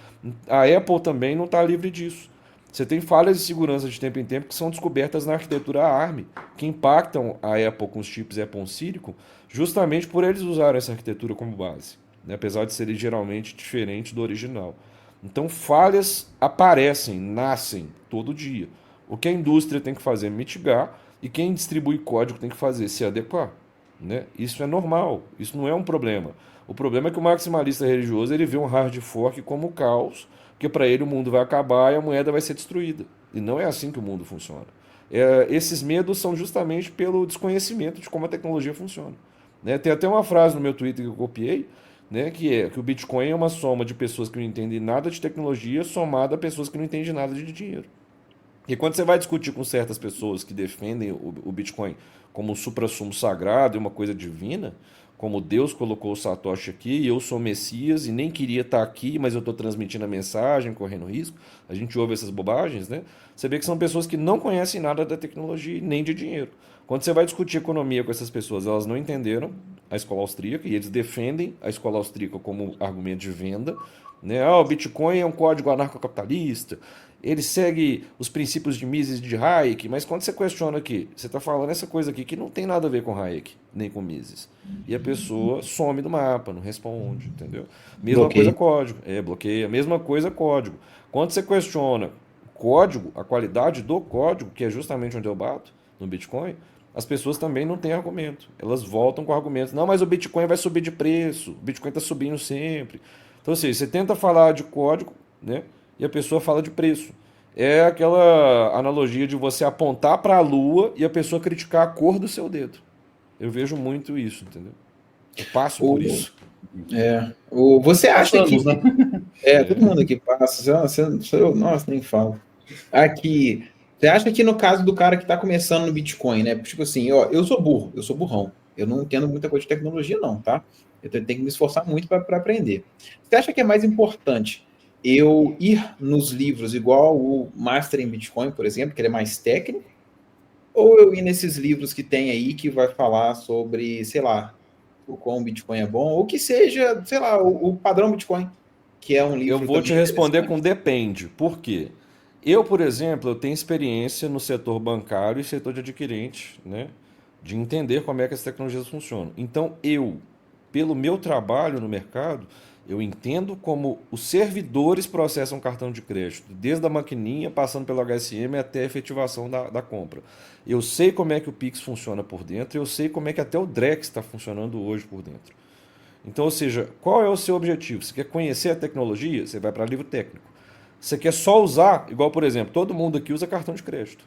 A Apple também não está livre disso. Você tem falhas de segurança de tempo em tempo que são descobertas na arquitetura ARM, que impactam a Apple com os chips Apple Silicon, justamente por eles usarem essa arquitetura como base, né? Apesar de serem geralmente diferentes do original. Então falhas aparecem, nascem todo dia. O que a indústria tem que fazer é mitigar e quem distribui código tem que fazer se adequar. Né? Isso é normal, isso não é um problema. O problema é que o maximalista religioso ele vê um hard fork como caos, porque para ele o mundo vai acabar e a moeda vai ser destruída. E não é assim que o mundo funciona. Esses medos são justamente pelo desconhecimento de como a tecnologia funciona. Né? Tem até uma frase no meu Twitter que eu copiei, né, que é que o Bitcoin é uma soma de pessoas que não entendem nada de tecnologia somada a pessoas que não entendem nada de dinheiro. E quando você vai discutir com certas pessoas que defendem o Bitcoin como um suprassumo sagrado e uma coisa divina, como Deus colocou o Satoshi aqui, e eu sou Messias e nem queria estar aqui, mas eu estou transmitindo a mensagem, correndo risco, a gente ouve essas bobagens, né? Você vê que são pessoas que não conhecem nada da tecnologia nem de dinheiro. Quando você vai discutir economia com essas pessoas, elas não entenderam a escola austríaca e eles defendem a escola austríaca como argumento de venda. Né? O Bitcoin é um código anarcocapitalista, ele segue os princípios de Mises e de Hayek, mas quando você questiona aqui, você está falando essa coisa aqui que não tem nada a ver com Hayek, nem com Mises. E a pessoa some do mapa, não responde, entendeu? Mesma coisa código, bloqueia, mesma coisa código. Quando você questiona código, a qualidade do código, que é justamente onde eu bato, no Bitcoin, as pessoas também não têm argumento. Elas voltam com argumentos, não, mas o Bitcoin vai subir de preço, o Bitcoin está subindo sempre. Então, ou seja, você tenta falar de código, né? E a pessoa fala de preço. É aquela analogia de você apontar para a lua e a pessoa criticar a cor do seu dedo. Eu vejo muito isso, entendeu? Eu passo por O, isso. você acha que. Passamos, né? Todo mundo aqui passa. Nossa, nem falo. Aqui. Você acha que no caso do cara que está começando no Bitcoin, né? Tipo assim, ó, eu sou burro, eu sou burrão. Eu não entendo muita coisa de tecnologia, não, tá? Eu tenho que me esforçar muito para aprender. Você acha que é mais importante eu ir nos livros igual o Master em Bitcoin, por exemplo, que ele é mais técnico, ou eu ir nesses livros que tem aí que vai falar sobre, sei lá, o quão o Bitcoin é bom, ou que seja, sei lá, o padrão Bitcoin, que é um Eu livro vou te também responder com interessante. depende. Por quê? Eu, por exemplo, eu tenho experiência no setor bancário e setor de adquirente, né? De entender como é que as tecnologias funcionam. Então, pelo meu trabalho no mercado, eu entendo como os servidores processam cartão de crédito, desde a maquininha, passando pelo HSM até a efetivação da compra. Eu sei como é que o Pix funciona por dentro, eu sei como é que até o Drex está funcionando hoje por dentro. Então, ou seja, qual é o seu objetivo? Você quer conhecer a tecnologia? Você vai para livro técnico. Você quer só usar, igual por exemplo, todo mundo aqui usa cartão de crédito.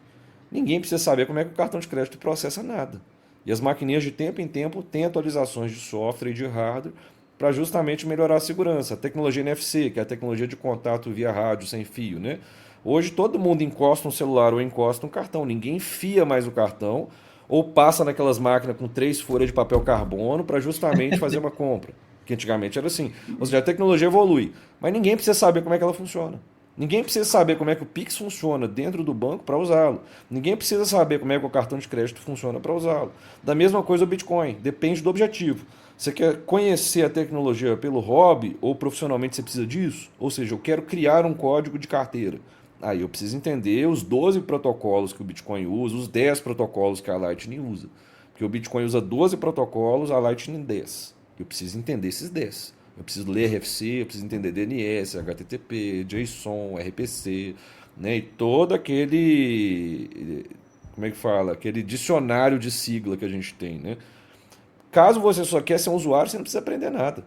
Ninguém precisa saber como é que o cartão de crédito processa nada. E as maquininhas de tempo em tempo têm atualizações de software e de hardware para justamente melhorar a segurança. A tecnologia NFC, que é a tecnologia de contato via rádio sem fio, né? Hoje todo mundo encosta um celular ou encosta um cartão. Ninguém enfia mais o cartão ou passa naquelas máquinas com 3 folhas de papel carbono para justamente fazer uma compra. Que antigamente era assim. Ou seja, a tecnologia evolui, mas ninguém precisa saber como é que ela funciona. Ninguém precisa saber como é que o Pix funciona dentro do banco para usá-lo. Ninguém precisa saber como é que o cartão de crédito funciona para usá-lo. Da mesma coisa o Bitcoin, depende do objetivo. Você quer conhecer a tecnologia pelo hobby ou profissionalmente você precisa disso? Ou seja, eu quero criar um código de carteira. Aí eu preciso entender os 12 protocolos que o Bitcoin usa, os 10 protocolos que a Lightning usa. Porque o Bitcoin usa 12 protocolos, a Lightning 10. Eu preciso entender esses 10. Eu preciso ler RFC, eu preciso entender DNS, HTTP, JSON, RPC, né? E todo aquele, como é que fala? Aquele dicionário de sigla que a gente tem, né? Caso você só quer ser um usuário, você não precisa aprender nada,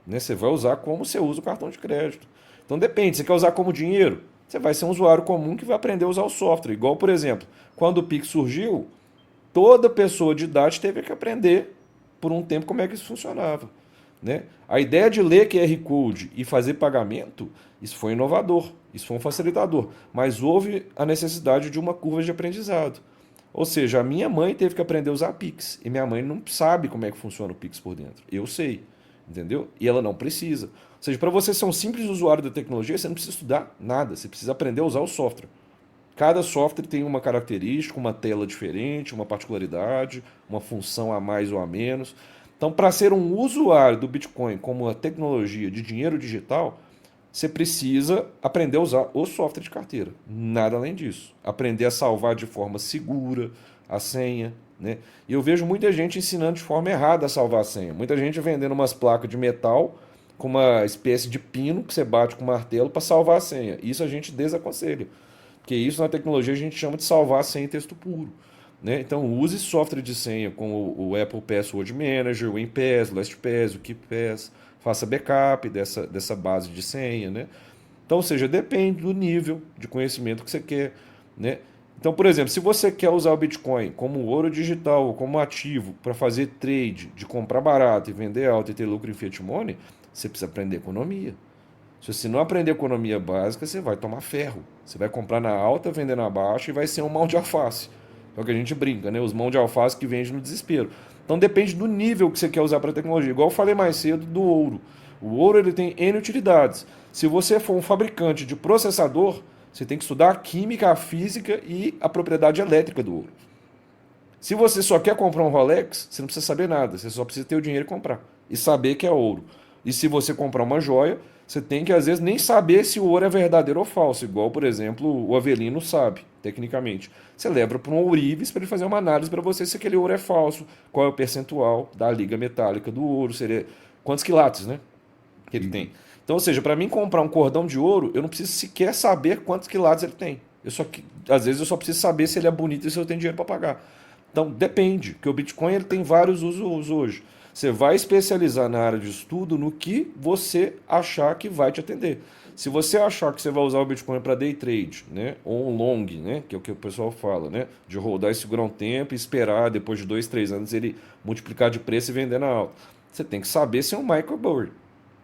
né? Você vai usar como você usa o cartão de crédito. Então depende, você quer usar como dinheiro? Você vai ser um usuário comum que vai aprender a usar o software. Igual, por exemplo, quando o Pix surgiu, toda pessoa de idade teve que aprender por um tempo como é que isso funcionava, né? A ideia de ler QR Code e fazer pagamento, isso foi inovador, isso foi um facilitador, mas houve a necessidade de uma curva de aprendizado. Ou seja, a minha mãe teve que aprender a usar Pix e minha mãe não sabe como é que funciona o Pix por dentro. Eu sei, entendeu? E ela não precisa. Ou seja, para você ser um simples usuário da tecnologia, você não precisa estudar nada, você precisa aprender a usar o software. Cada software tem uma característica, uma tela diferente, uma particularidade, uma função a mais ou a menos. Então, para ser um usuário do Bitcoin como uma tecnologia de dinheiro digital, você precisa aprender a usar o software de carteira. Nada além disso. Aprender a salvar de forma segura a senha, né? E eu vejo muita gente ensinando de forma errada a salvar a senha. Muita gente vendendo umas placas de metal com uma espécie de pino que você bate com martelo para salvar a senha. Isso a gente desaconselha. Porque isso na tecnologia a gente chama de salvar a senha em texto puro, né? Então use software de senha como o Apple Password Manager, o WinPass, o LastPass, o KeePass, faça backup dessa base de senha, né? Então, ou seja, depende do nível de conhecimento que você quer, né? Então, por exemplo, se você quer usar o Bitcoin como ouro digital, como ativo para fazer trade, de comprar barato e vender alto e ter lucro em fiat money, você precisa aprender economia. Se você não aprender economia básica, você vai tomar ferro. Você vai comprar na alta, vender na baixa e vai ser um mão de alface. É o que a gente brinca, né? Os mãos de alface que vende no desespero. Então depende do nível que você quer usar para a tecnologia. Igual eu falei mais cedo do ouro. O ouro ele tem N utilidades. Se você for um fabricante de processador, você tem que estudar a química, a física e a propriedade elétrica do ouro. Se você só quer comprar um Rolex, você não precisa saber nada. Você só precisa ter o dinheiro e comprar. E saber que é ouro. E se você comprar uma joia, você tem que, às vezes, nem saber se o ouro é verdadeiro ou falso. Igual, por exemplo, o Avelino sabe, tecnicamente. Você leva para um ourives para ele fazer uma análise para você se aquele ouro é falso, qual é o percentual da liga metálica do ouro, seria quantos quilates, né, que ele tem. Então, ou seja, para mim comprar um cordão de ouro, eu não preciso sequer saber quantos quilates ele tem. Às vezes eu só preciso saber se ele é bonito e se eu tenho dinheiro para pagar. Então, depende, porque o Bitcoin ele tem vários usos hoje. Você vai especializar na área de estudo no que você achar que vai te atender. Se você achar que você vai usar o Bitcoin para day trade, né, ou um long, né, que é o que o pessoal fala, né, de rodar e segurar um tempo e esperar depois de 2, 3 anos ele multiplicar de preço e vender na alta, você tem que saber ser um Michael Burry.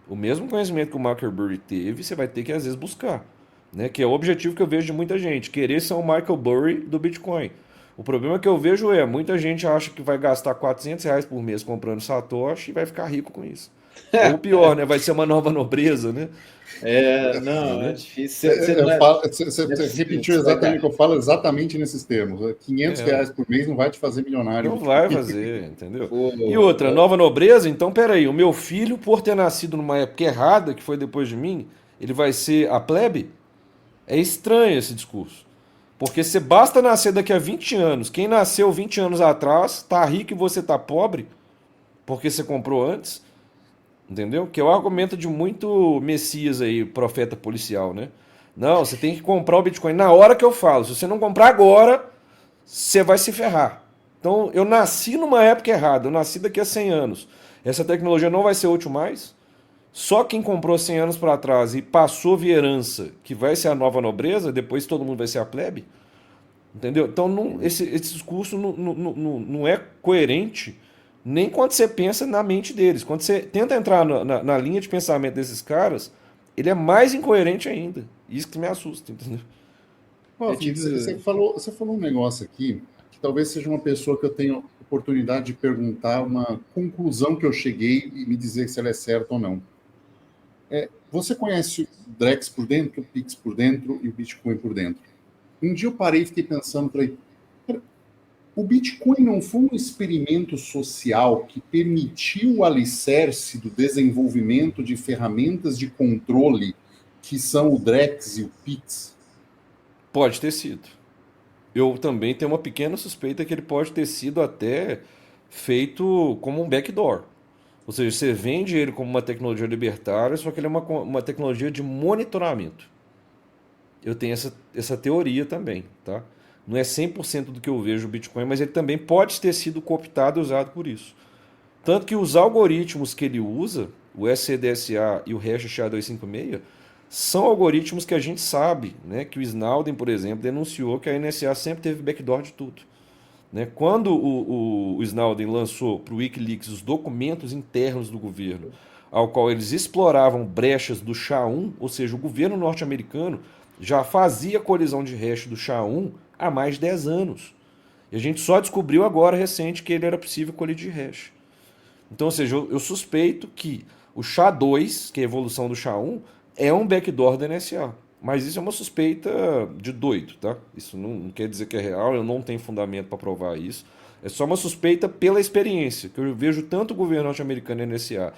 O mesmo conhecimento que o Michael Burry teve, você vai ter que às vezes buscar, né, que é o objetivo que eu vejo de muita gente, querer ser um Michael Burry do Bitcoin. O problema que eu vejo é, muita gente acha que vai gastar R$ 400 por mês comprando Satoshi e vai ficar rico com isso. Ou pior, né, vai ser uma nova nobreza, né? Não, é Né? difícil. Não Você possível que repetiu você vai exatamente o dar. que eu falo, exatamente nesses termos. R$ 500 É, por mês não vai te fazer milionário não no vai Bitcoin. fazer, entendeu? E Pô, outra, nova nobreza, então peraí, o meu filho, por ter nascido numa época errada, que foi depois de mim, ele vai ser a plebe? É estranho esse discurso. Porque você basta nascer daqui a 20 anos. Quem nasceu 20 anos atrás, tá rico e você tá pobre, porque você comprou antes, entendeu? Que é o argumento de muito Messias aí, profeta policial, né? Não, você tem que comprar o Bitcoin na hora que eu falo. Se você não comprar agora, você vai se ferrar. Então, eu nasci numa época errada, eu nasci daqui a 100 anos. Essa tecnologia não vai ser útil mais. Só quem comprou 100 anos para trás e passou via herança, que vai ser a nova nobreza, depois todo mundo vai ser a plebe. Entendeu? Então, esse discurso não é coerente nem quando você pensa na mente deles. Quando você tenta entrar na linha de pensamento desses caras, ele é mais incoerente ainda. Isso que me assusta, entendeu? eu Fih, tive. você falou um negócio aqui que talvez seja uma pessoa que eu tenho oportunidade de perguntar uma conclusão que eu cheguei e me dizer se ela é certa ou não. Você conhece o Drex por dentro, o Pix por dentro e o Bitcoin por dentro. Um dia eu parei e fiquei pensando, falei, o Bitcoin não foi um experimento social que permitiu o alicerce do desenvolvimento de ferramentas de controle que são o Drex e o Pix? Pode ter sido. Eu também tenho uma pequena suspeita que ele pode ter sido até feito como um backdoor. Ou seja, você vende ele como uma tecnologia libertária, só que ele é uma tecnologia de monitoramento. Eu tenho essa teoria também, tá? Não é 100% do que eu vejo o Bitcoin, mas ele também pode ter sido cooptado e usado por isso. Tanto que os algoritmos que ele usa, o SCDSA e o Hash SHA-256, são algoritmos que a gente sabe, né? Que o Snowden, por exemplo, denunciou que a NSA sempre teve backdoor de tudo. Né? Quando o Snowden lançou para o Wikileaks os documentos internos do governo, ao qual eles exploravam brechas do SHA-1, ou seja, o governo norte-americano já fazia colisão de hash do SHA-1 há mais de 10 anos. E a gente só descobriu agora, recente, que ele era possível colidir hash. Então, ou seja, eu suspeito que o SHA-2, que é a evolução do SHA-1, é um backdoor da NSA. Mas isso é uma suspeita de doido, tá? Isso não quer dizer que é real, eu não tenho fundamento para provar isso. É só uma suspeita pela experiência, que eu vejo tanto o governo norte-americano e a NSA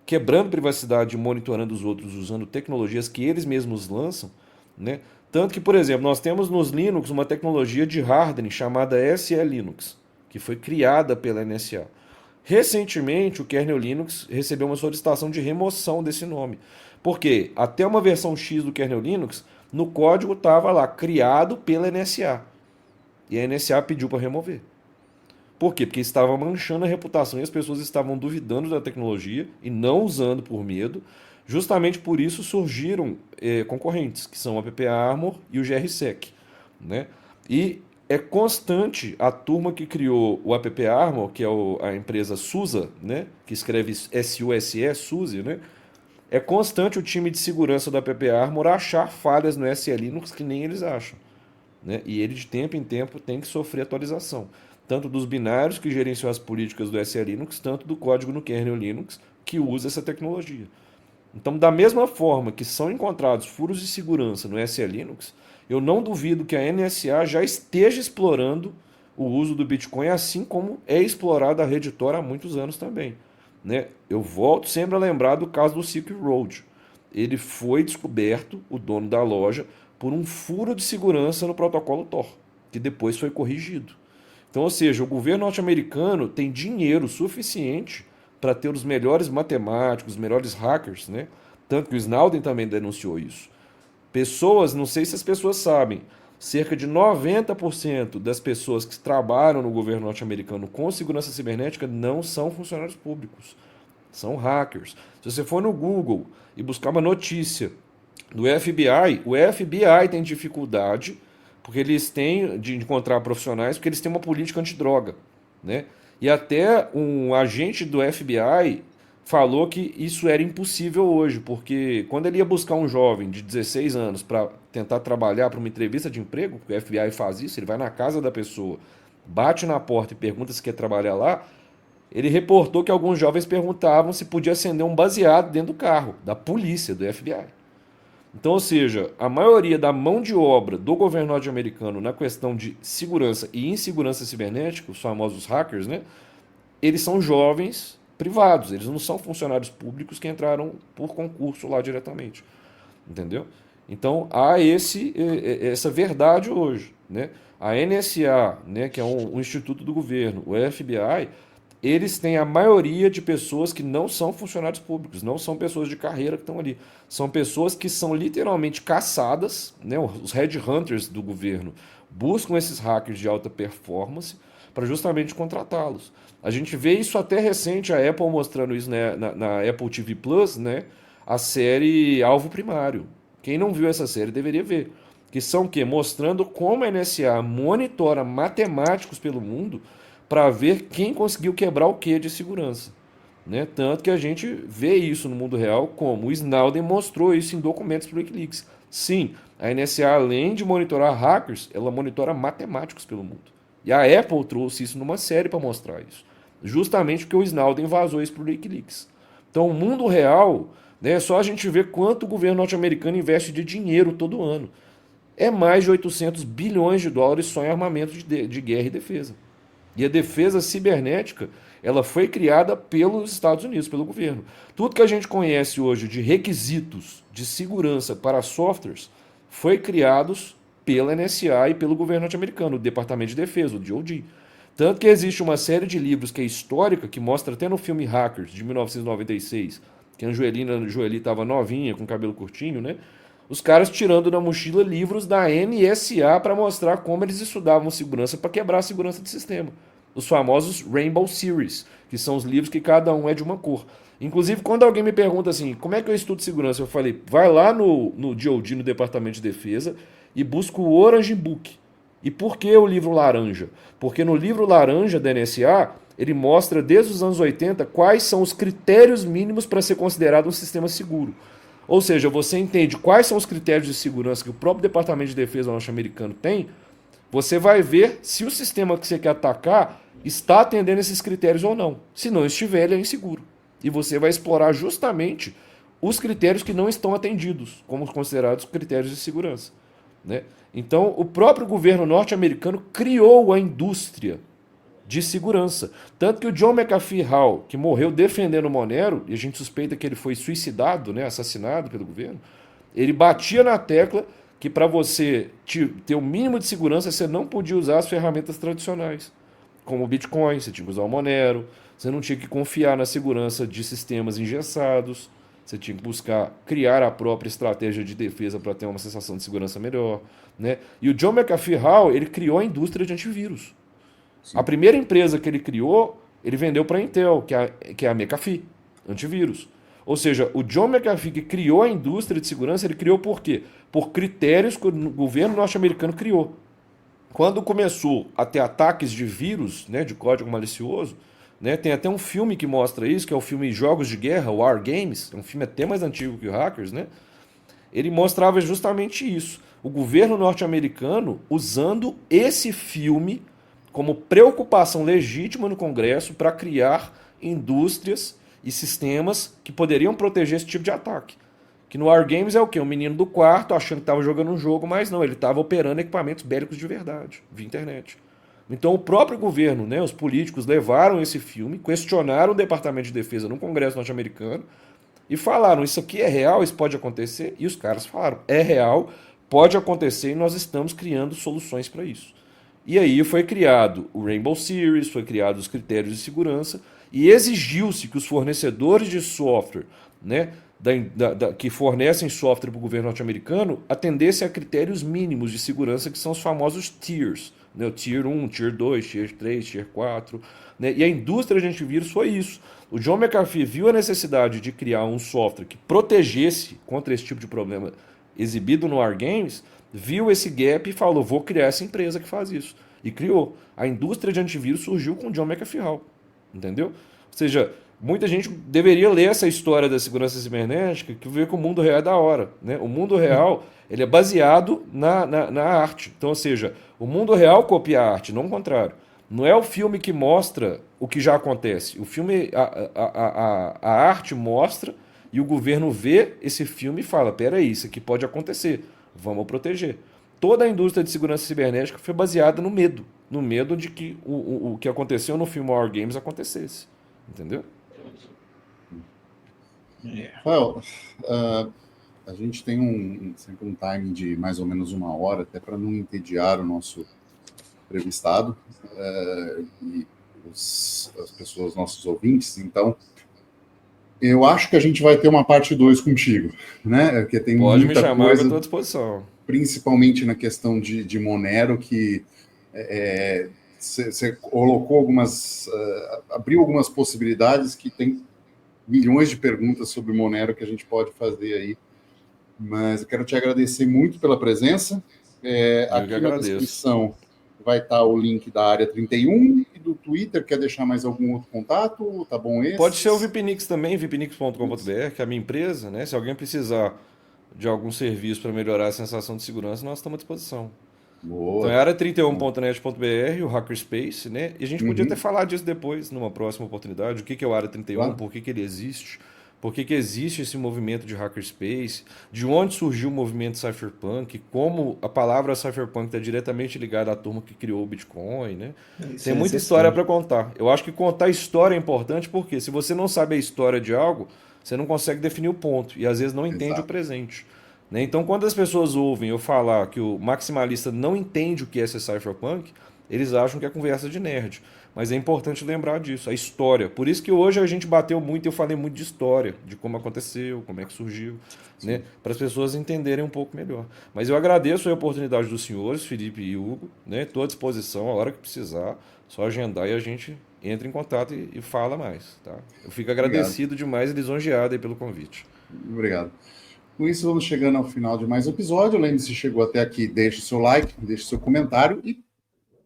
quebrando privacidade e monitorando os outros usando tecnologias que eles mesmos lançam, né? Tanto que, por exemplo, nós temos nos Linux uma tecnologia de hardening chamada SE Linux, que foi criada pela NSA. Recentemente, o kernel Linux recebeu uma solicitação de remoção desse nome. Porque até uma versão X do kernel Linux, no código estava lá, criado pela NSA. E a NSA pediu para remover. Por quê? Porque estava manchando a reputação e as pessoas estavam duvidando da tecnologia e não usando por medo. Justamente por isso surgiram concorrentes, que são o App Armor e o GRSec. Né? E é constante a turma que criou o App Armor, que é a empresa SUSE, né? Que escreve SUSE, SUSE, né? É constante o time de segurança do App Armor achar falhas no SE Linux que nem eles acham. Né? E ele de tempo em tempo tem que sofrer atualização. Tanto dos binários que gerenciam as políticas do SE Linux, tanto do código no kernel Linux que usa essa tecnologia. Então, da mesma forma que são encontrados furos de segurança no SE Linux, eu não duvido que a NSA já esteja explorando o uso do Bitcoin, assim como é explorada a rede Tor há muitos anos também. Né? Eu volto sempre a lembrar do caso do Silk Road. Ele foi descoberto, o dono da loja, por um furo de segurança no protocolo Tor, que depois foi corrigido. Então, ou seja, o governo norte-americano tem dinheiro suficiente para ter os melhores matemáticos, os melhores hackers, né? Tanto que o Snowden também denunciou isso. Pessoas, não sei se as pessoas sabem, cerca de 90% das pessoas que trabalham no governo norte-americano com segurança cibernética não são funcionários públicos, são hackers. Se você for no Google e buscar uma notícia do FBI, o FBI tem dificuldade porque eles têm de encontrar profissionais, porque eles têm uma política antidroga, né? E até um agente do FBI falou que isso era impossível hoje, porque quando ele ia buscar um jovem de 16 anos para tentar trabalhar para uma entrevista de emprego, porque o FBI faz isso, ele vai na casa da pessoa, bate na porta e pergunta se quer trabalhar lá, ele reportou que alguns jovens perguntavam se podia acender um baseado dentro do carro, da polícia, do FBI. Então, ou seja, a maioria da mão de obra do governo norte-americano na questão de segurança e insegurança cibernética, os famosos hackers, né? Eles são jovens privados, eles não são funcionários públicos que entraram por concurso lá diretamente, entendeu? Então há essa verdade hoje, né? A NSA, né, que é um instituto do governo, o FBI, eles têm a maioria de pessoas que não são funcionários públicos, não são pessoas de carreira que estão ali, são pessoas que são literalmente caçadas, né? Os headhunters do governo buscam esses hackers de alta performance para justamente contratá-los. A gente vê isso até recente, a Apple mostrando isso, né, na Apple TV Plus, né, a série Alvo Primário. Quem não viu essa série deveria ver. Que são o quê? Mostrando como a NSA monitora matemáticos pelo mundo para ver quem conseguiu quebrar o quê de segurança. Né? Tanto que a gente vê isso no mundo real, como o Snowden mostrou isso em documentos para o Wikileaks. Sim, a NSA, além de monitorar hackers, ela monitora matemáticos pelo mundo. E a Apple trouxe isso numa série para mostrar isso. Justamente porque o Snowden vazou isso para o Wikileaks. Então, o mundo real, né, é só a gente ver quanto o governo norte-americano investe de dinheiro todo ano. É mais de 800 bilhões de dólares só em armamento de guerra e defesa. E a defesa cibernética, ela foi criada pelos Estados Unidos, pelo governo. Tudo que a gente conhece hoje de requisitos de segurança para softwares foi criados pela NSA e pelo governo norte-americano, o Departamento de Defesa, o DoD. Tanto que existe uma série de livros que é histórica, que mostra até no filme Hackers, de 1996, que a Angelina Jolie estava novinha, com cabelo curtinho, né? Os caras tirando da mochila livros da NSA para mostrar como eles estudavam segurança para quebrar a segurança do sistema. Os famosos Rainbow Series, que são os livros que cada um é de uma cor. Inclusive, quando alguém me pergunta assim, como é que eu estudo segurança? Eu falei, vai lá no DoD, no Departamento de Defesa, e busca o Orange Book. E por que o livro laranja? Porque no livro laranja da NSA, ele mostra desde os anos 80 quais são os critérios mínimos para ser considerado um sistema seguro. Ou seja, você entende quais são os critérios de segurança que o próprio Departamento de Defesa norte-americano tem, você vai ver se o sistema que você quer atacar está atendendo esses critérios ou não. Se não estiver, ele é inseguro. E você vai explorar justamente os critérios que não estão atendidos, como considerados critérios de segurança. Né? Então, o próprio governo norte-americano criou a indústria de segurança. Tanto que o John McAfee Hall, que morreu defendendo o Monero, e a gente suspeita que ele foi suicidado, né, assassinado pelo governo, ele batia na tecla que para você ter o mínimo de segurança, você não podia usar as ferramentas tradicionais, como o Bitcoin, você tinha que usar o Monero, você não tinha que confiar na segurança de sistemas engessados, você tinha que buscar criar a própria estratégia de defesa para ter uma sensação de segurança melhor. Né? E o John McAfee Hall, ele criou a indústria de antivírus. Sim. A primeira empresa que ele criou, ele vendeu para a Intel, que é a McAfee, antivírus. Ou seja, o John McAfee que criou a indústria de segurança, ele criou por quê? Por critérios que o governo norte-americano criou. Quando começou a ter ataques de vírus, né, de código malicioso, né, tem até um filme que mostra isso, que é o filme Jogos de Guerra, War Games, é um filme até mais antigo que o Hackers, né? Ele mostrava justamente isso. O governo norte-americano usando esse filme como preocupação legítima no Congresso para criar indústrias e sistemas que poderiam proteger esse tipo de ataque. Que no War Games é o quê? Um menino do quarto achando que estava jogando um jogo, mas não, ele estava operando equipamentos bélicos de verdade, via internet. Então o próprio governo, né, os políticos levaram esse filme, questionaram o Departamento de Defesa no Congresso norte-americano e falaram, isso aqui é real, isso pode acontecer? E os caras falaram, é real, pode acontecer e nós estamos criando soluções para isso. E aí foi criado o Rainbow Series, foi criado os critérios de segurança e exigiu-se que os fornecedores de software, né, que fornecem software para o governo norte-americano atendessem a critérios mínimos de segurança, que são os famosos tiers, né? O Tier 1, Tier 2, Tier 3, Tier 4. Né? E a indústria de antivírus foi isso. O John McAfee viu a necessidade de criar um software que protegesse contra esse tipo de problema exibido no Wargames, viu esse gap e falou, vou criar essa empresa que faz isso. E criou. A indústria de antivírus surgiu com o John McAfee Hall. Entendeu? Ou seja, muita gente deveria ler essa história da segurança cibernética, que vê que o mundo real é da hora. Né? O mundo real ele é baseado na arte. Então, ou seja, o mundo real copia a arte, não o contrário. Não é o filme que mostra o que já acontece. O filme, a arte mostra e o governo vê esse filme e fala: peraí, isso aqui pode acontecer, vamos proteger. Toda a indústria de segurança cibernética foi baseada no medo de que o que aconteceu no filme War Games acontecesse. Entendeu? Rafael, a gente tem sempre um timing de mais ou menos 1 hora, até para não entediar o nosso entrevistado e as pessoas, nossos ouvintes. Então, eu acho que a gente vai ter uma parte 2 contigo, né? Porque tem Pode muita me chamar, coisa, eu estou à disposição. principalmente na questão de Monero, que você colocou abriu algumas possibilidades que tem milhões de perguntas sobre Monero que a gente pode fazer aí. Mas eu quero te agradecer muito pela presença. Aqui na descrição vai estar o link da Área 31 e do Twitter. Quer deixar mais algum outro contato? Tá bom esse? Pode ser o VIPNix também, vipnix.com.br, que é a minha empresa, né? Se alguém precisar de algum serviço para melhorar a sensação de segurança, nós estamos à disposição. Boa. Então é área31.net.br, o Hackerspace, né? E a gente podia até falar disso depois, numa próxima oportunidade, o que é o Área 31, claro. Por que ele existe, por que existe esse movimento de Hackerspace, de onde surgiu o movimento Cypherpunk, como a palavra Cypherpunk está diretamente ligada à turma que criou o Bitcoin, né? Tem muita história para contar. Eu acho que contar história é importante porque se você não sabe a história de algo, você não consegue definir o ponto e às vezes não entende o presente. Né? Então, quando as pessoas ouvem eu falar que o maximalista não entende o que é ser cypherpunk, eles acham que é conversa de nerd. Mas é importante lembrar disso, a história. Por isso que hoje a gente bateu muito e eu falei muito de história, de como aconteceu, como é que surgiu, né? Para as pessoas entenderem um pouco melhor. Mas eu agradeço a oportunidade dos senhores, Felipe e Hugo, né? Estou à disposição, a hora que precisar, só agendar e a gente entra em contato e fala mais. Tá? Eu fico agradecido demais e lisonjeado aí pelo convite. Obrigado. Com isso, vamos chegando ao final de mais um episódio. Lembre-se, se chegou até aqui, deixe o seu like, deixe o seu comentário e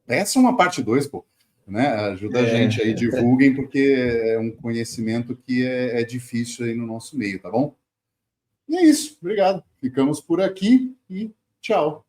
peça uma parte 2, pô. Né? Ajuda a gente aí, divulguem, porque é um conhecimento que é difícil aí no nosso meio, tá bom? E é isso. Obrigado. Ficamos por aqui e tchau.